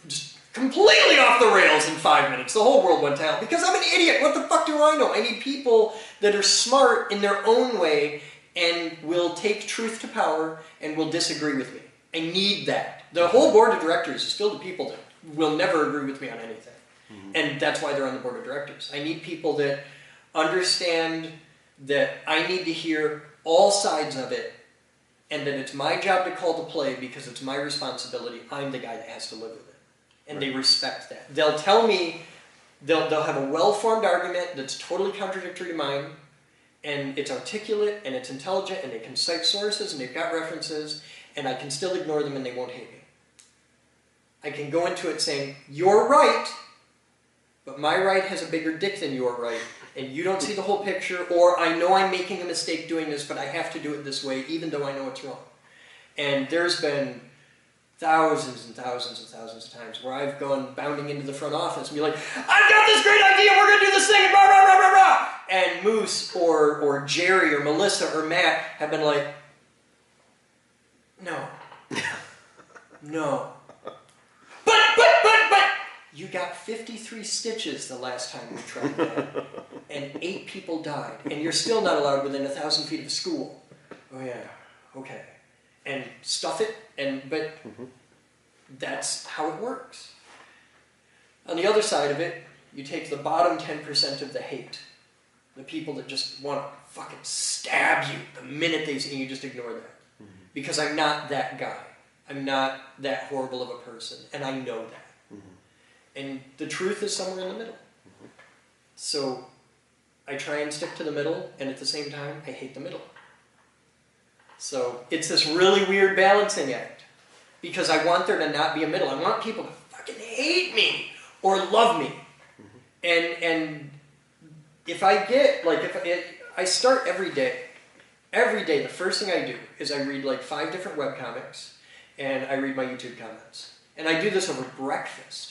just completely off the rails in 5 minutes. The whole world went to hell, because I'm an idiot. What the fuck do I know? I need people that are smart in their own way and will take truth to power and will disagree with me. I need that. The whole board of directors is filled with people that will never agree with me on anything. And that's why they're on the board of directors. I need people that understand that I need to hear all sides of it, and that it's my job to call the play because it's my responsibility. I'm the guy that has to live with it. And they respect that. They'll tell me, they'll have a well-formed argument that's totally contradictory to mine, and it's articulate, and it's intelligent, and they can cite sources, and they've got references, and I can still ignore them and they won't hate me. I can go into it saying, you're right, but my right has a bigger dick than your right, and you don't see the whole picture, or I know I'm making a mistake doing this, but I have to do it this way, even though I know it's wrong. And there's been thousands and thousands and thousands of times where I've gone bounding into the front office and be like, I've got this great idea, we're going to do this thing, and rah, rah, rah, rah, rah. And Moose or Jerry or Melissa or Matt have been like, no. No. But, you got 53 stitches the last time we tried that, and 8 people died, and you're still not allowed within 1,000 feet of a school. Oh yeah, okay. And stuff it, but that's how it works. On the other side of it, you take the bottom 10% of the hate. The people that just want to fucking stab you the minute they see you, you just ignore that. Because I'm not that guy. I'm not that horrible of a person, and I know that. And the truth is somewhere in the middle. So I try and stick to the middle, and at the same time, I hate the middle. So it's this really weird balancing act, because I want there to not be a middle. I want people to fucking hate me or love me. And if I get, like, I start every day, the first thing I do is I read like 5 different webcomics, and I read my YouTube comments. And I do this over breakfast.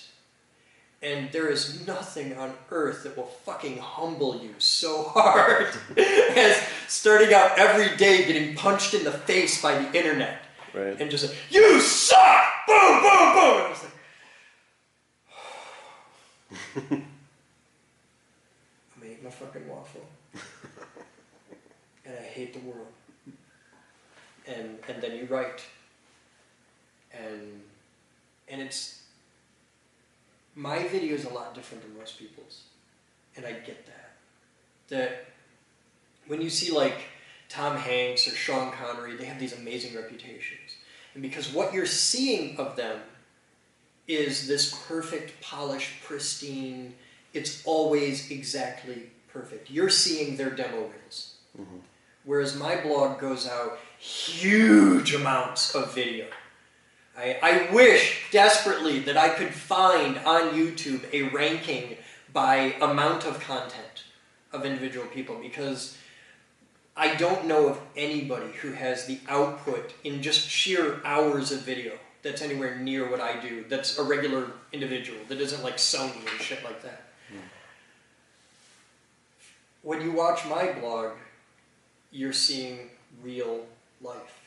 And there is nothing on earth that will fucking humble you so hard as starting out every day getting punched in the face by the internet. Right. And just like, you suck! Boom, boom, boom! And I was like, I'm eating my fucking waffle. And I hate the world. And then you write. And it's, my video is a lot different than most people's. And I get that. That when you see like Tom Hanks or Sean Connery, they have these amazing reputations. And because what you're seeing of them is this perfect, polished, pristine, it's always exactly perfect. You're seeing their demo reels. Whereas my blog goes out huge amounts of video. I wish desperately that I could find on YouTube a ranking by amount of content of individual people, because I don't know of anybody who has the output in just sheer hours of video that's anywhere near what I do, that's a regular individual, that isn't like Sony and shit like that. When you watch my blog, you're seeing real life.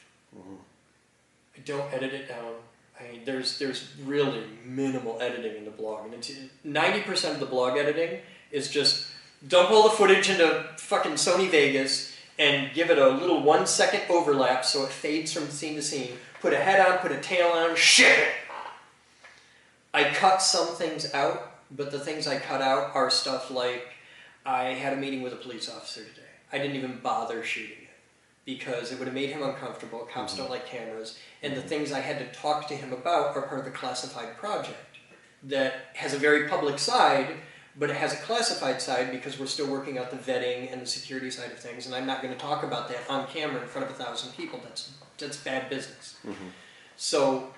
I don't edit it down. I mean, there's really minimal editing in the blog, and it's 90% of the blog editing is just dump all the footage into fucking Sony Vegas and give it a little 1-second overlap so it fades from scene to scene. Put a head on, put a tail on, ship it. I cut some things out, but the things I cut out are stuff like I had a meeting with a police officer today. I didn't even bother shooting it because it would have made him uncomfortable. Cops don't like cameras. And the things I had to talk to him about are part of a classified project that has a very public side, but it has a classified side because we're still working out the vetting and the security side of things. And I'm not going to talk about that on camera in front of 1,000 people. That's bad business. So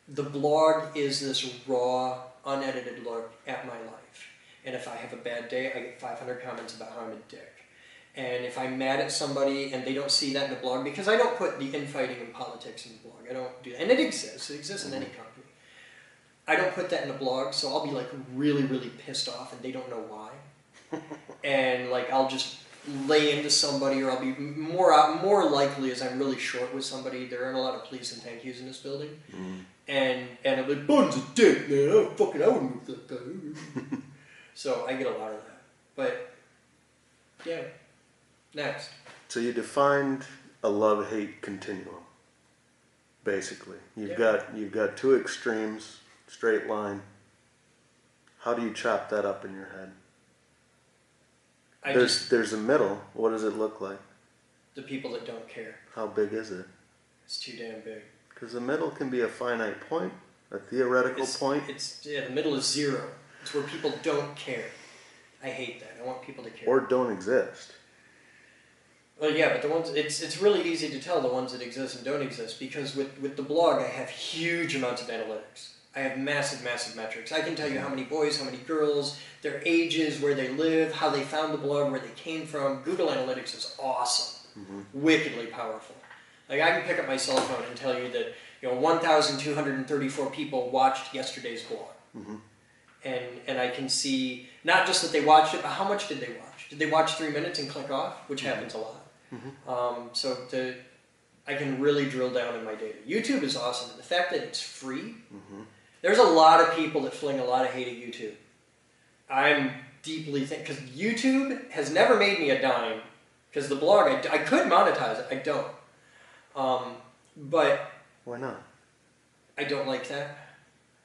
the blog is this raw, unedited look at my life. And if I have a bad day, I get 500 comments about how I'm a dick. And if I'm mad at somebody and they don't see that in the blog, because I don't put the infighting and politics in the blog. I don't do that. And it exists in any company. I don't put that in the blog, so I'll be like really, really pissed off and they don't know why. And like I'll just lay into somebody, or I'll be more likely as I'm really short with somebody. There aren't a lot of please and thank yous in this building. And I'm like, Boden's a dick, man. I wouldn't move that guy. So I get a lot of that. But yeah. Next. So you defined a love-hate continuum. Basically, you've got two extremes, straight line. How do you chop that up in your head? There's a middle. What does it look like? The people that don't care. How big is it? It's too damn big. Because the middle can be a finite point, a theoretical point. The middle is zero. It's where people don't care. I hate that. I want people to care. Or don't exist. Well, yeah, but the ones it's really easy to tell the ones that exist and don't exist because with the blog I have huge amounts of analytics. I have massive metrics. I can tell you how many boys, how many girls, their ages, where they live, how they found the blog, where they came from. Google Analytics is awesome, wickedly powerful. Like I can pick up my cell phone and tell you that 1,234 people watched yesterday's blog, and I can see not just that they watched it, but how much did they watch? Did they watch 3 minutes and click off, which happens a lot. I can really drill down in my data. YouTube is awesome. And the fact that it's free, there's a lot of people that fling a lot of hate at YouTube. I'm deeply because YouTube has never made me a dime. Because the blog, I could monetize it. I don't. But why not? I don't like that.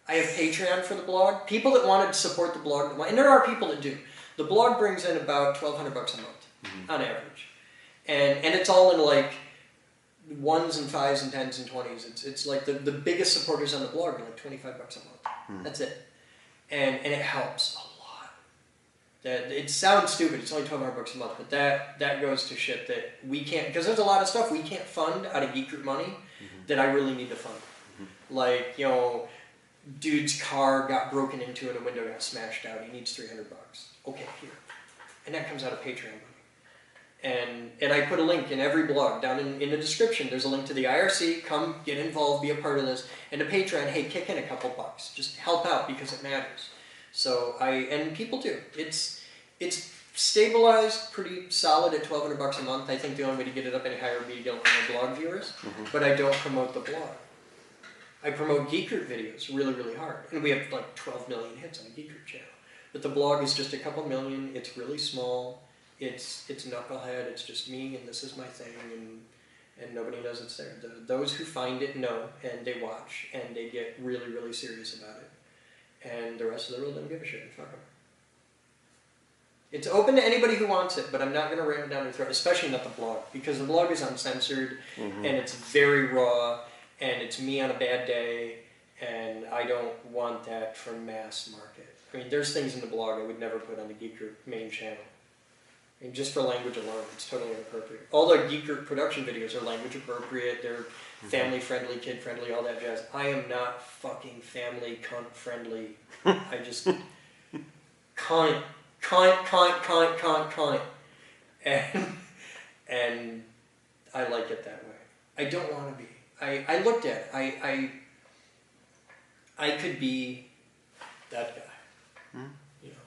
I have Patreon for the blog. People that wanted to support the blog, and there are people that do. The blog brings in about $1,200 a month on average. And it's all in like 1s and 5s and 10s and 20s. It's like the biggest supporters on the blog are like $25 a month. That's it. And it helps a lot. It sounds stupid, it's only $1,200 a month, but that goes to shit that we can't, because there's a lot of stuff we can't fund out of Geek Group money that I really need to fund. Like, dude's car got broken into and a window got smashed out, he needs $300. Okay, here. And that comes out of Patreon money. And I put a link in every blog. Down in the description, there's a link to the IRC. Come, get involved, be a part of this. And to Patreon, hey, kick in a couple bucks. Just help out because it matters. So and people do. It's stabilized pretty solid at $1,200 a month. I think the only way to get it up any higher would be to get more blog viewers. But I don't promote the blog. I promote Geek Group videos really, really hard. And we have like 12 million hits on the Geek Group channel. But the blog is just a couple million. It's really small. It's knucklehead, it's just me, and this is my thing, and nobody knows it's there. Those who find it know, and they watch, and they get really, really serious about it. And the rest of the world doesn't give a shit. Fuck them. It's open to anybody who wants it, but I'm not going to ram it down their throat, especially not the blog, because the blog is uncensored, and it's very raw, and it's me on a bad day, and I don't want that for mass market. I mean, there's things in the blog I would never put on the Geek Group main channel. I mean, just for language alone, it's totally inappropriate. All the Geek Group production videos are language appropriate, they're family friendly, kid friendly, all that jazz. I am not fucking family cunt friendly. I just cunt. And I like it that way. I don't want to be. I looked at it. I could be that guy.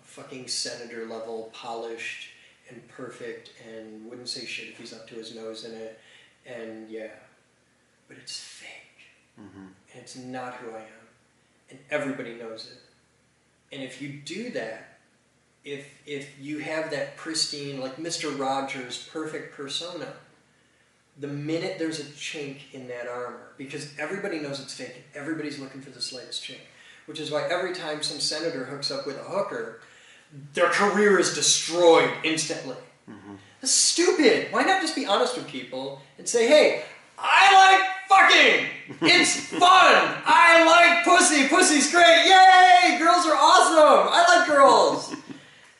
Fucking senator level, polished and perfect, and wouldn't say shit if he's up to his nose in it, and yeah, but it's fake, and it's not who I am, and everybody knows it. And if you do that, if you have that pristine, like Mr. Rogers, perfect persona, the minute there's a chink in that armor, because everybody knows it's fake, and everybody's looking for the slightest chink, which is why every time some senator hooks up with a hooker, their career is destroyed instantly. That's stupid. Why not just be honest with people and say, hey, I like fucking. It's fun. I like pussy. Pussy's great. Yay! Girls are awesome. I like girls.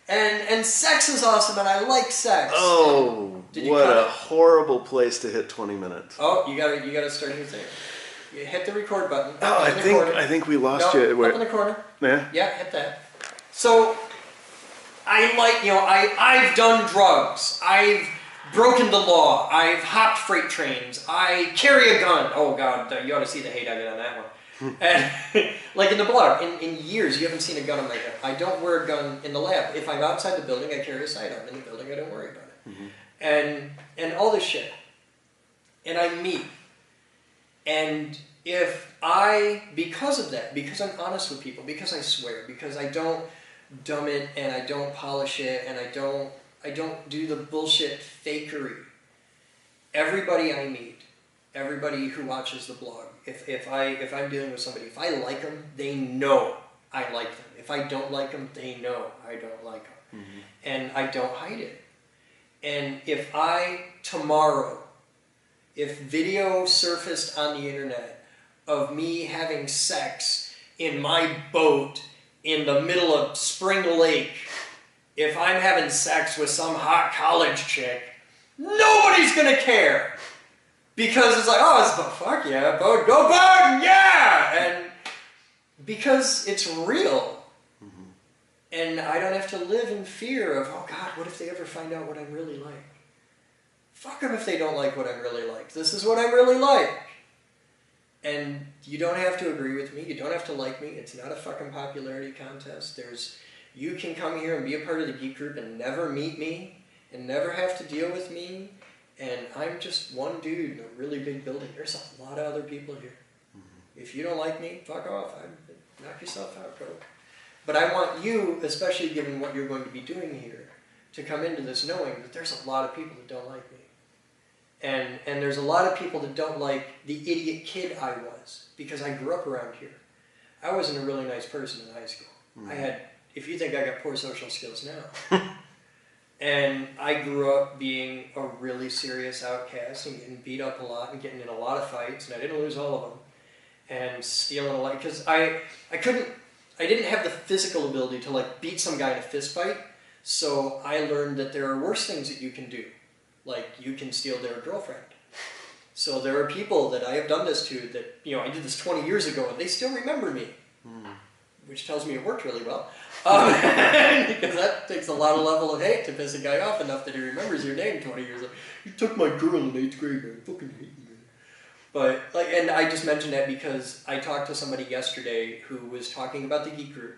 And sex is awesome, and I like sex. Oh, Did you what cut a it? horrible place to hit 20 minutes. Oh, you gotta start your thing. You hit the record button. Oh, up in the corner. I think we lost No, you. Wait. up in the corner. Yeah. Yeah, hit that. So, I like, I've done drugs. I've broken the law. I've hopped freight trains. I carry a gun. Oh God, you ought to see the hate I get on that one. And like in the blog, in years you haven't seen a gun on my hip. I don't wear a gun in the lab. If I'm outside the building, I carry a sidearm. In the building, I don't worry about it. And all this shit. And I meet. And if because of that, because I'm honest with people, because I swear, because I don't dumb it and I don't polish it and I don't do the bullshit fakery. Everybody I meet, everybody who watches the blog, if I'm dealing with somebody, if I like them, they know I like them. If I don't like them, they know I don't like them. And I don't hide it. And if tomorrow, if video surfaced on the internet of me having sex in my boat in the middle of Spring Lake, if I'm having sex with some hot college chick, nobody's gonna care. Because it's like, oh, fuck yeah, Boden, go Boden, yeah! And because it's real. And I don't have to live in fear of, oh God, what if they ever find out what I'm really like? Fuck them if they don't like what I'm really like. This is what I'm really like. And you don't have to agree with me. You don't have to like me. It's not a fucking popularity contest. You can come here and be a part of the geek group and never meet me and never have to deal with me. And I'm just one dude in a really big building. There's a lot of other people here. If you don't like me, fuck off. Knock yourself out, bro. But I want you, especially given what you're going to be doing here, to come into this knowing that there's a lot of people that don't like me. And there's a lot of people that don't like the idiot kid I was, because I grew up around here. I wasn't a really nice person in high school. If you think I got poor social skills now. And I grew up being a really serious outcast and getting beat up a lot and getting in a lot of fights, and I didn't lose all of them. And stealing a lot, because I didn't have the physical ability to like beat some guy in a fist fight, so I learned that there are worse things that you can do. Like, you can steal their girlfriend. So there are people that I have done this to that, I did this 20 years ago and they still remember me. Which tells me it worked really well. Because that takes a lot of level of hate to piss a guy off enough that he remembers your name 20 years later. You took my girl in 8th grade, I fucking hate you. But, and I just mentioned that because I talked to somebody yesterday who was talking about the Geek Group.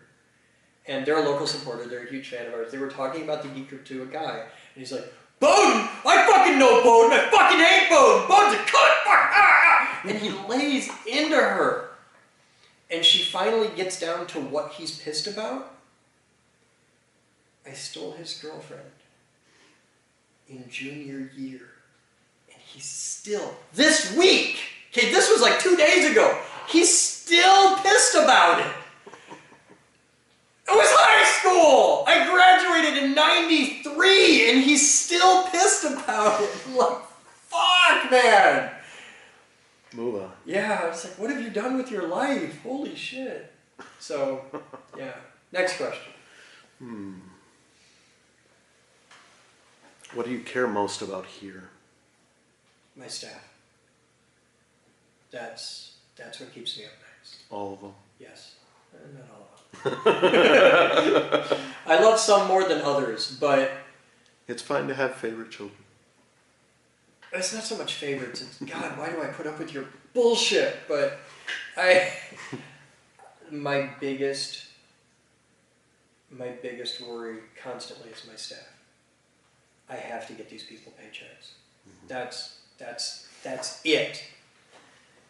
And they're a local supporter, they're a huge fan of ours. They were talking about the Geek Group to a guy, and he's like, Boden! I fucking know Boden! I fucking hate Boden! Boden's a cunt! Fuck! Ah! And he lays into her. And she finally gets down to what he's pissed about. I stole his girlfriend in junior year. And he's still, this week, okay, this was like 2 days ago, he's still pissed about it. It was high school! I graduated in '93 and he's still pissed about it. I'm like, fuck, man! Move on. Yeah, I was like, what have you done with your life? Holy shit. So, yeah. Next question. What do you care most about here? My staff. That's what keeps me up nights. All of them? Yes. Not all of them. I love some more than others, but It's fine to have favorite children. it's not so much favorites. It's, God, why do I put up with your bullshit? But my biggest worry constantly is my staff. I have to get these people paychecks. That's it.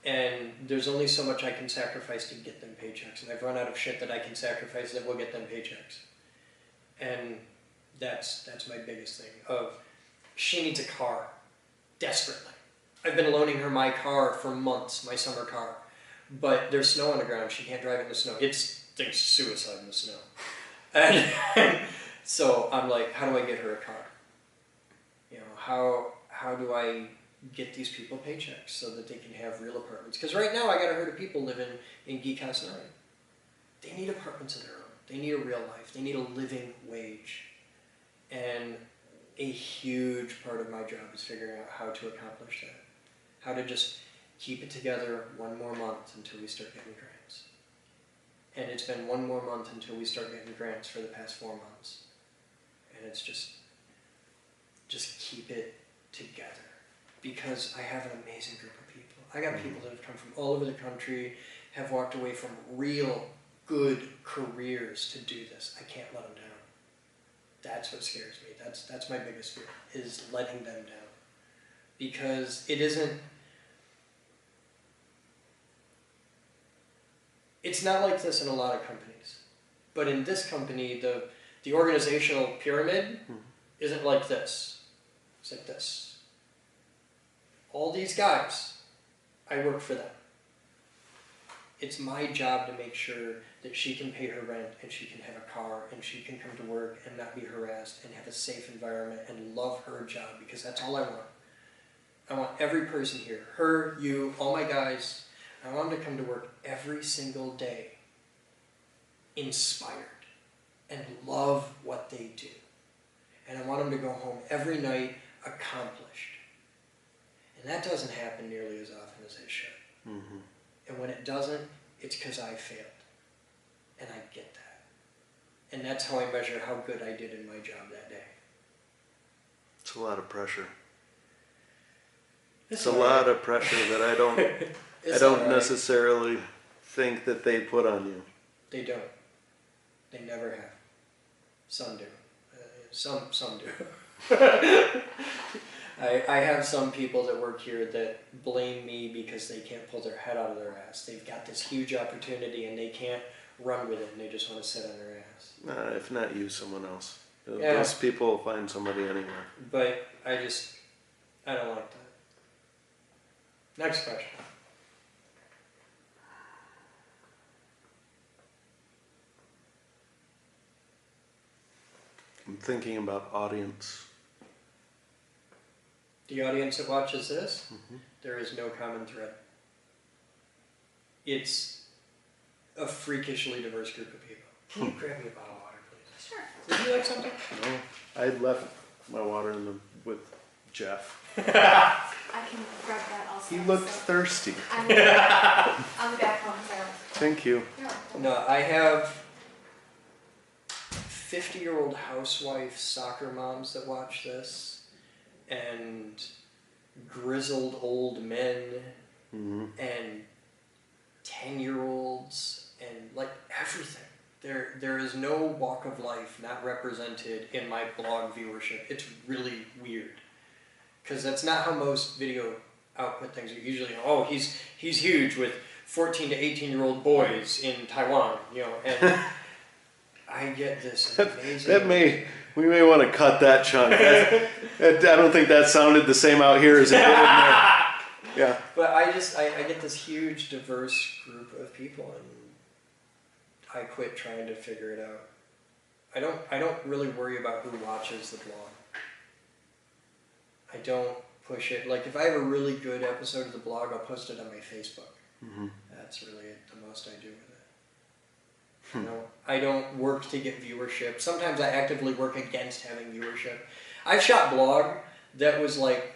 And there's only so much I can sacrifice to get them paychecks. And I've run out of shit that I can sacrifice that will get them paychecks. And that's my biggest thing. She needs a car. Desperately. I've been loaning her my car for months, my summer car. But there's snow on the ground. She can't drive it in the snow. It's suicide in the snow. And so I'm like, how do I get her a car? You know, how do I get these people paychecks so that they can have real apartments? Because right now I got a herd of people living in Geek House 9. They need apartments of their own. They need a real life. They need a living wage. And a huge part of my job is figuring out how to accomplish that. How to just keep it together one more month until we start getting grants. And it's been one more month until we start getting grants for the past 4 months. And it's just keep it together. Because I have an amazing group of people. I got people that have come from all over the country, have walked away from real good careers to do this. I can't let them down. That's what scares me. That's my biggest fear, is letting them down. Because it's not like this in a lot of companies. But in this company, the organizational pyramid isn't like this. It's like this. All these guys, I work for them. It's my job to make sure that she can pay her rent and she can have a car and she can come to work and not be harassed and have a safe environment and love her job, because that's all I want. I want every person here, her, you, all my guys, I want them to come to work every single day inspired and love what they do. And I want them to go home every night accomplished. And that doesn't happen nearly as often as it should. Mm-hmm. And when it doesn't, it's because I failed. And I get that. And that's how I measure how good I did in my job that day. It's a lot of pressure. It's a lot of pressure that I don't necessarily think that they put on you. They don't. They never have. Some do. Some do. I have some people that work here that blame me because they can't pull their head out of their ass. They've got this huge opportunity and they can't run with it, and they just want to sit on their ass. If not you, someone else. Yeah. Those people will find somebody anywhere. But I don't like that. Next question. I'm thinking about audience. The audience that watches this, there is no common thread. It's a freakishly diverse group of people. Can you grab me a bottle of water, please? Sure. Would you like something? No, I left my water with Jeff. I can grab that also. He looked so thirsty. I'll be back home, so. Thank you. You're welcome. No, I have 50-year-old housewife soccer moms that watch this, and grizzled old men, and 10-year-olds, and like everything. There is no walk of life not represented in my blog viewership. It's really weird, because that's not how most video output things are. Usually, oh, he's huge with 14 to 18-year-old boys in Taiwan, you know, and I get this amazing. We may want to cut that chunk. I don't think that sounded the same out here as it did in there. Yeah. But I get this huge, diverse group of people, and I quit trying to figure it out. I don't really worry about who watches the blog. I don't push it. Like, if I have a really good episode of the blog, I'll post it on my Facebook. That's really the most I do with it. You know, I don't work to get viewership. Sometimes I actively work against having viewership. I've shot blog that was like,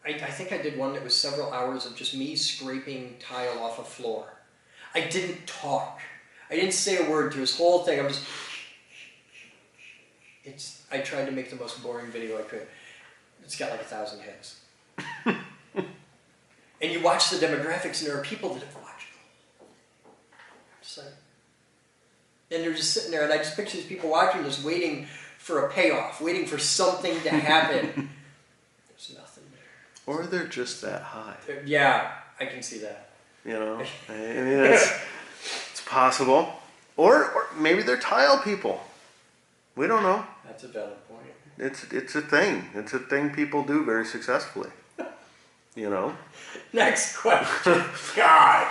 I think I did one that was several hours of just me scraping tile off a floor. I didn't talk. I didn't say a word through this whole thing. I tried to make the most boring video I could. It's got like 1,000 hits. And you watch the demographics, and there are people that have watched. Just like, and they're just sitting there, and I just picture these people watching this, waiting for a payoff, waiting for something to happen. There's nothing there. Or they're just that high. Yeah, I can see that. You know, I mean, it's possible. Or maybe they're tile people. We don't know. That's a valid point. It's a thing. It's a thing people do very successfully. You know. Next question. God.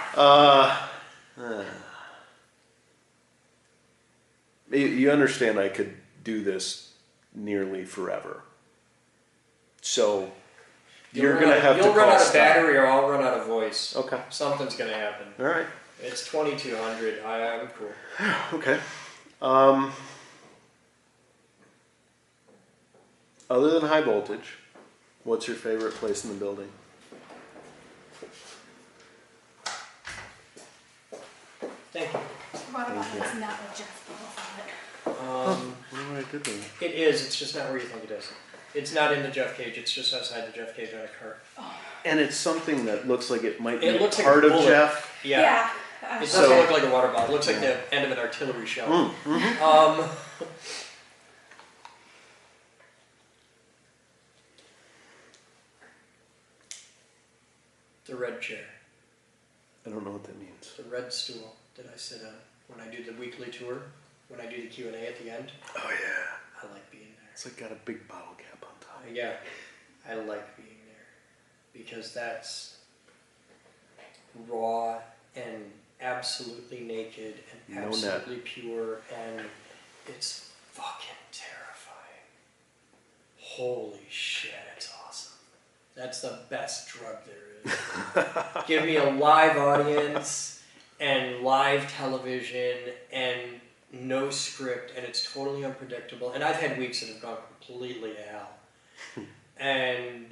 You understand I could do this nearly forever. So you're going to have to You'll run call out of stop. battery or I'll run out of voice. Okay. Something's going to happen. All right. It's 2200. I'm cool. Okay. Other than high voltage, what's your favorite place in the building? Thank you. What about it's not what Jeff thought? What do I do with it? It is. It's just not where you think it is. It's not in the Jeff cage. It's just outside the Jeff cage on a cart. And it's something that looks like it might be It looks like part a of bullet. Jeff. Yeah. It doesn't So- look like a water bottle. It looks like the end of an artillery shell. The red chair. I don't know what that means. The red stool that I sit on when I do the weekly tour, when I do the Q&A at the end. Oh yeah. I like being there. It's like got a big bottle cap on top. Yeah, I like being there because that's raw and absolutely naked and No absolutely pure, and it's fucking terrifying. Holy shit, it's awesome. That's the best drug there is. Give me a live audience and live television and no script, and it's totally unpredictable. And I've had weeks that have gone completely to hell. And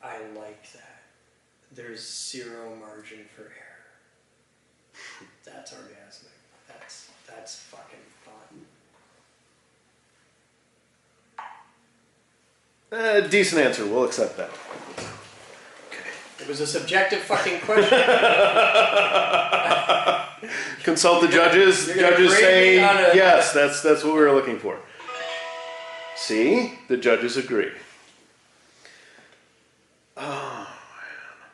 I like that. There's zero margin for error. That's orgasmic. That's fucking fun. Decent answer. We'll accept that. It was a subjective fucking question. Consult the judges. You're gonna Judges grade say me on a- yes. That's what we were looking for. See, the judges agree. Oh man.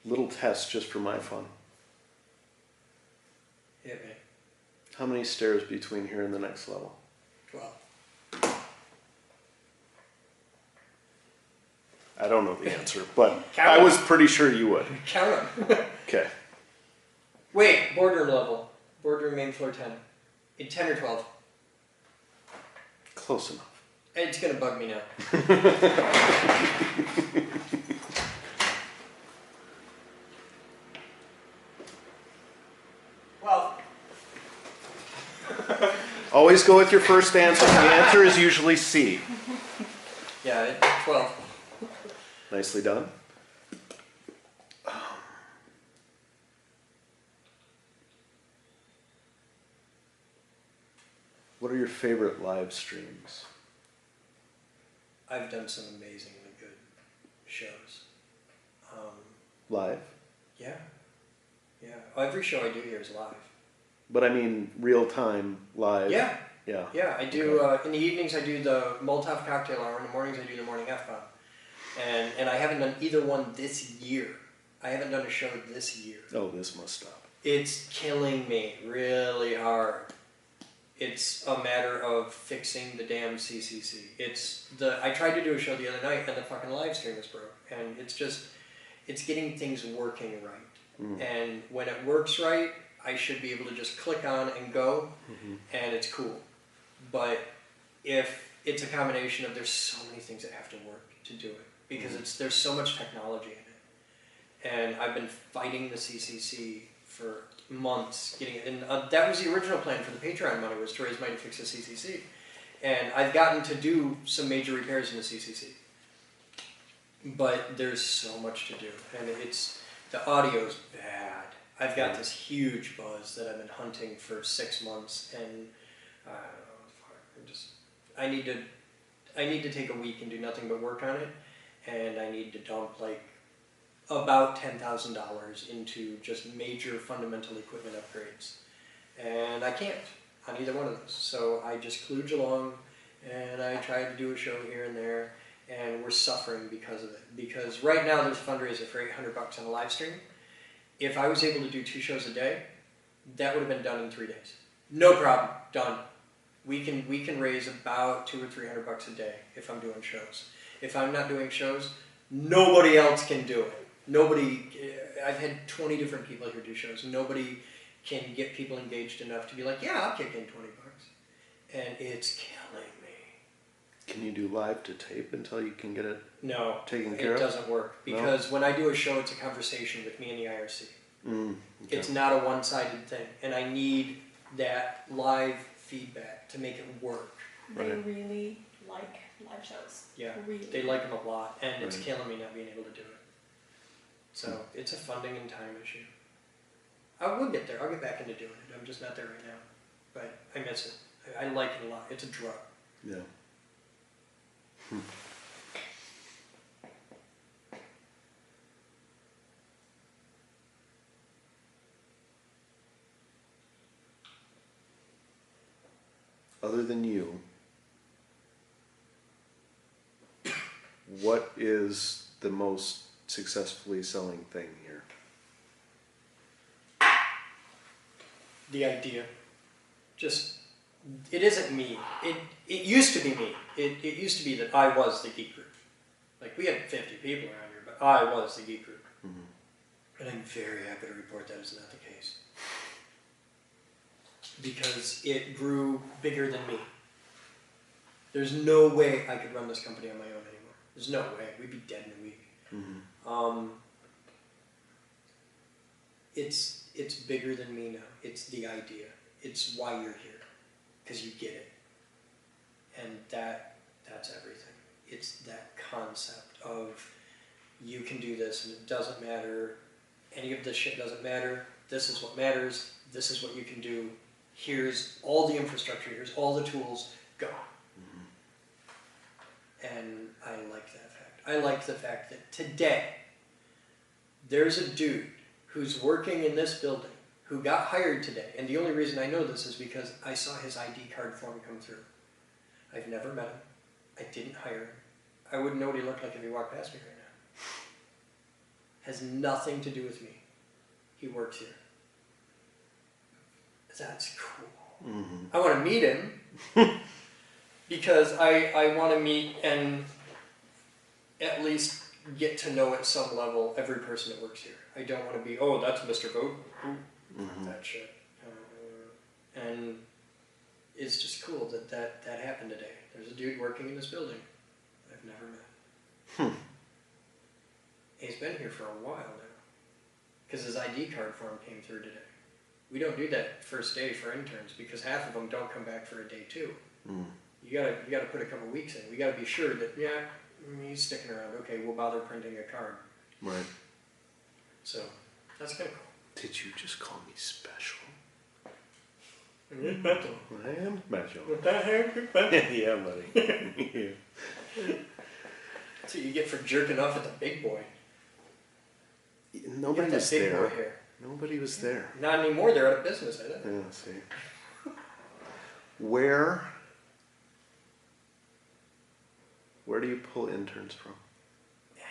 Little test just for my fun. Hit me. How many stairs between here and the next level? 12. I don't know the answer, but Count I them. was pretty sure you would. Count them. Okay. Wait, boardroom level. Boardroom main floor 10. 10 or 12. Close enough. It's gonna bug me now. Well, Always go with your first answer. The answer is usually C. yeah, 12. Nicely done. What are your favorite live streams? I've done some amazingly good shows. Live? Yeah. Yeah. Every show I do here is live. But I mean real time live. Yeah. Yeah. Yeah, I do, in the evenings I do the Molotov cocktail hour, in the mornings I do the morning F-bomb. And I haven't done either one this year. I haven't done a show this year. Oh, this must stop. It's killing me really hard. It's a matter of fixing the damn CCC. I tried to do a show the other night and the fucking live stream was broke. And it's getting things working right. And when it works right, I should be able to just click on and go, and it's cool. But if it's a combination of there's so many things that have to work to do it, because there's so much technology in it. And I've been fighting the CCC for months, getting it. And that was the original plan for the Patreon money, was to raise money to fix the CCC. And I've gotten to do some major repairs in the CCC. But there's so much to do, and the audio's bad. I've got this huge buzz that I've been hunting for 6 months, and I don't know, I need to take a week and do nothing but work on it, and I need to dump like about $10,000 into just major fundamental equipment upgrades, and I can't on either one of those. So I just kludge along, and I try to do a show here and there, and we're suffering because of it. Because right now there's a fundraiser for $800 on a live stream. If I was able to do 2 shows a day, that would have been done in 3 days. No problem, done. We can raise about $200 or $300 a day if I'm doing shows. If I'm not doing shows, nobody else can do it. Nobody, I've had 20 different people here do shows. Nobody can get people engaged enough to be like, yeah, I'll kick in $20. And it's killing me. Can you do live to tape until you can get it No, taken care it of? doesn't work. Because when I do a show, it's a conversation with me and the IRC. Okay. It's not a one-sided thing. And I need that live feedback to make it work. They Right. really like live shows. Yeah, Really. they like them a lot, and it's Right. killing me not being able to do it. So it's a funding and time issue. I will get there. I'll get back into doing it. I'm just not there right now. But I miss it. I like it a lot. It's a drug. Yeah. Other than you, what is the most successfully selling thing here? The idea. Just, it isn't me. It used to be me. It used to be that I was the geek group. Like, we had 50 people around here, but I was the geek group. And I'm very happy to report that is not the case. Because it grew bigger than me. There's no way I could run this company on my own anymore. There's no way. We'd be dead in a week. It's bigger than me now. It's the idea. It's why you're here. Because you get it. And that's everything. It's that concept of you can do this and it doesn't matter. Any of this shit doesn't matter. This is what matters. This is what you can do. Here's all the infrastructure. Here's all the tools. Go. And I like that fact. I like the fact that today there's a dude who's working in this building who got hired today. And the only reason I know this is because I saw his ID card form come through. I've never met him. I didn't hire him. I wouldn't know what he looked like if he walked past me right now. Has nothing to do with me. He works here. That's cool. I want to meet him because I want to meet and at least get to know at some level every person that works here. I don't want to be, oh, that's Mr. Boden. That shit. And it's just cool that happened today. There's a dude working in this building I've never met. He's been here for a while now because his ID card form came through today. We don't do that first day for interns because half of them don't come back for a day too. You gotta put a couple weeks in. We gotta be sure that he's sticking around. Okay, we'll bother printing a card. Right. So that's kind of cool. Did you just call me special? I I am special. am. Yeah, buddy. That's what you get for jerking off at the big boy. Nobody Get was that big there. boy hair. Nobody was there. Not anymore. They're out of business. I think. Yeah, see. Where do you pull interns from?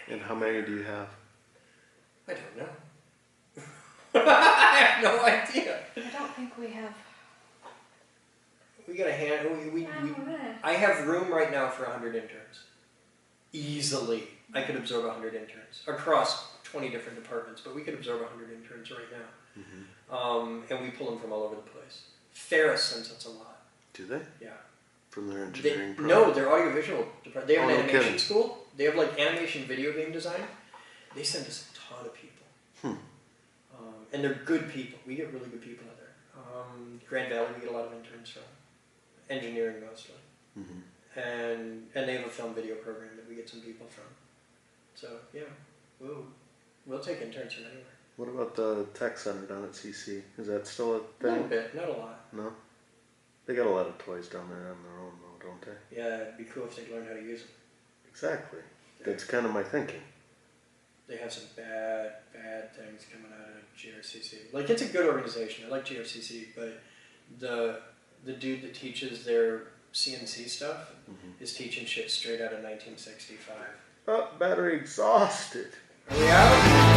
And how many do you have? I don't know. I have no idea. I don't think we have. We got a hand. I have room right now for 100 interns. Easily, I could absorb 100 interns across 20 different departments, but we could absorb 100 interns right now. And we pull them from all over the place. Ferris sends us a lot. Do they? Yeah. From their engineering program? No, they're audiovisual department. They have an no animation kidding. school. They have like animation video game design. They send us a ton of people. And they're good people. We get really good people out there. Grand Valley, we get a lot of interns from. Engineering mostly. And they have a film video program that we get some people from. So yeah, we'll take interns from anywhere. What about the tech center down at CC? Is that still a A thing? little bit, not a lot. No? They got a lot of toys down there on their own though, don't they? Yeah, it'd be cool if they'd learn how to use them. Exactly. That's kind of my thinking. They have some bad things coming out of GRCC. Like, it's a good organization. I like GRCC, but the dude that teaches their CNC stuff is teaching shit straight out of 1965. Oh, battery exhausted. Are we out?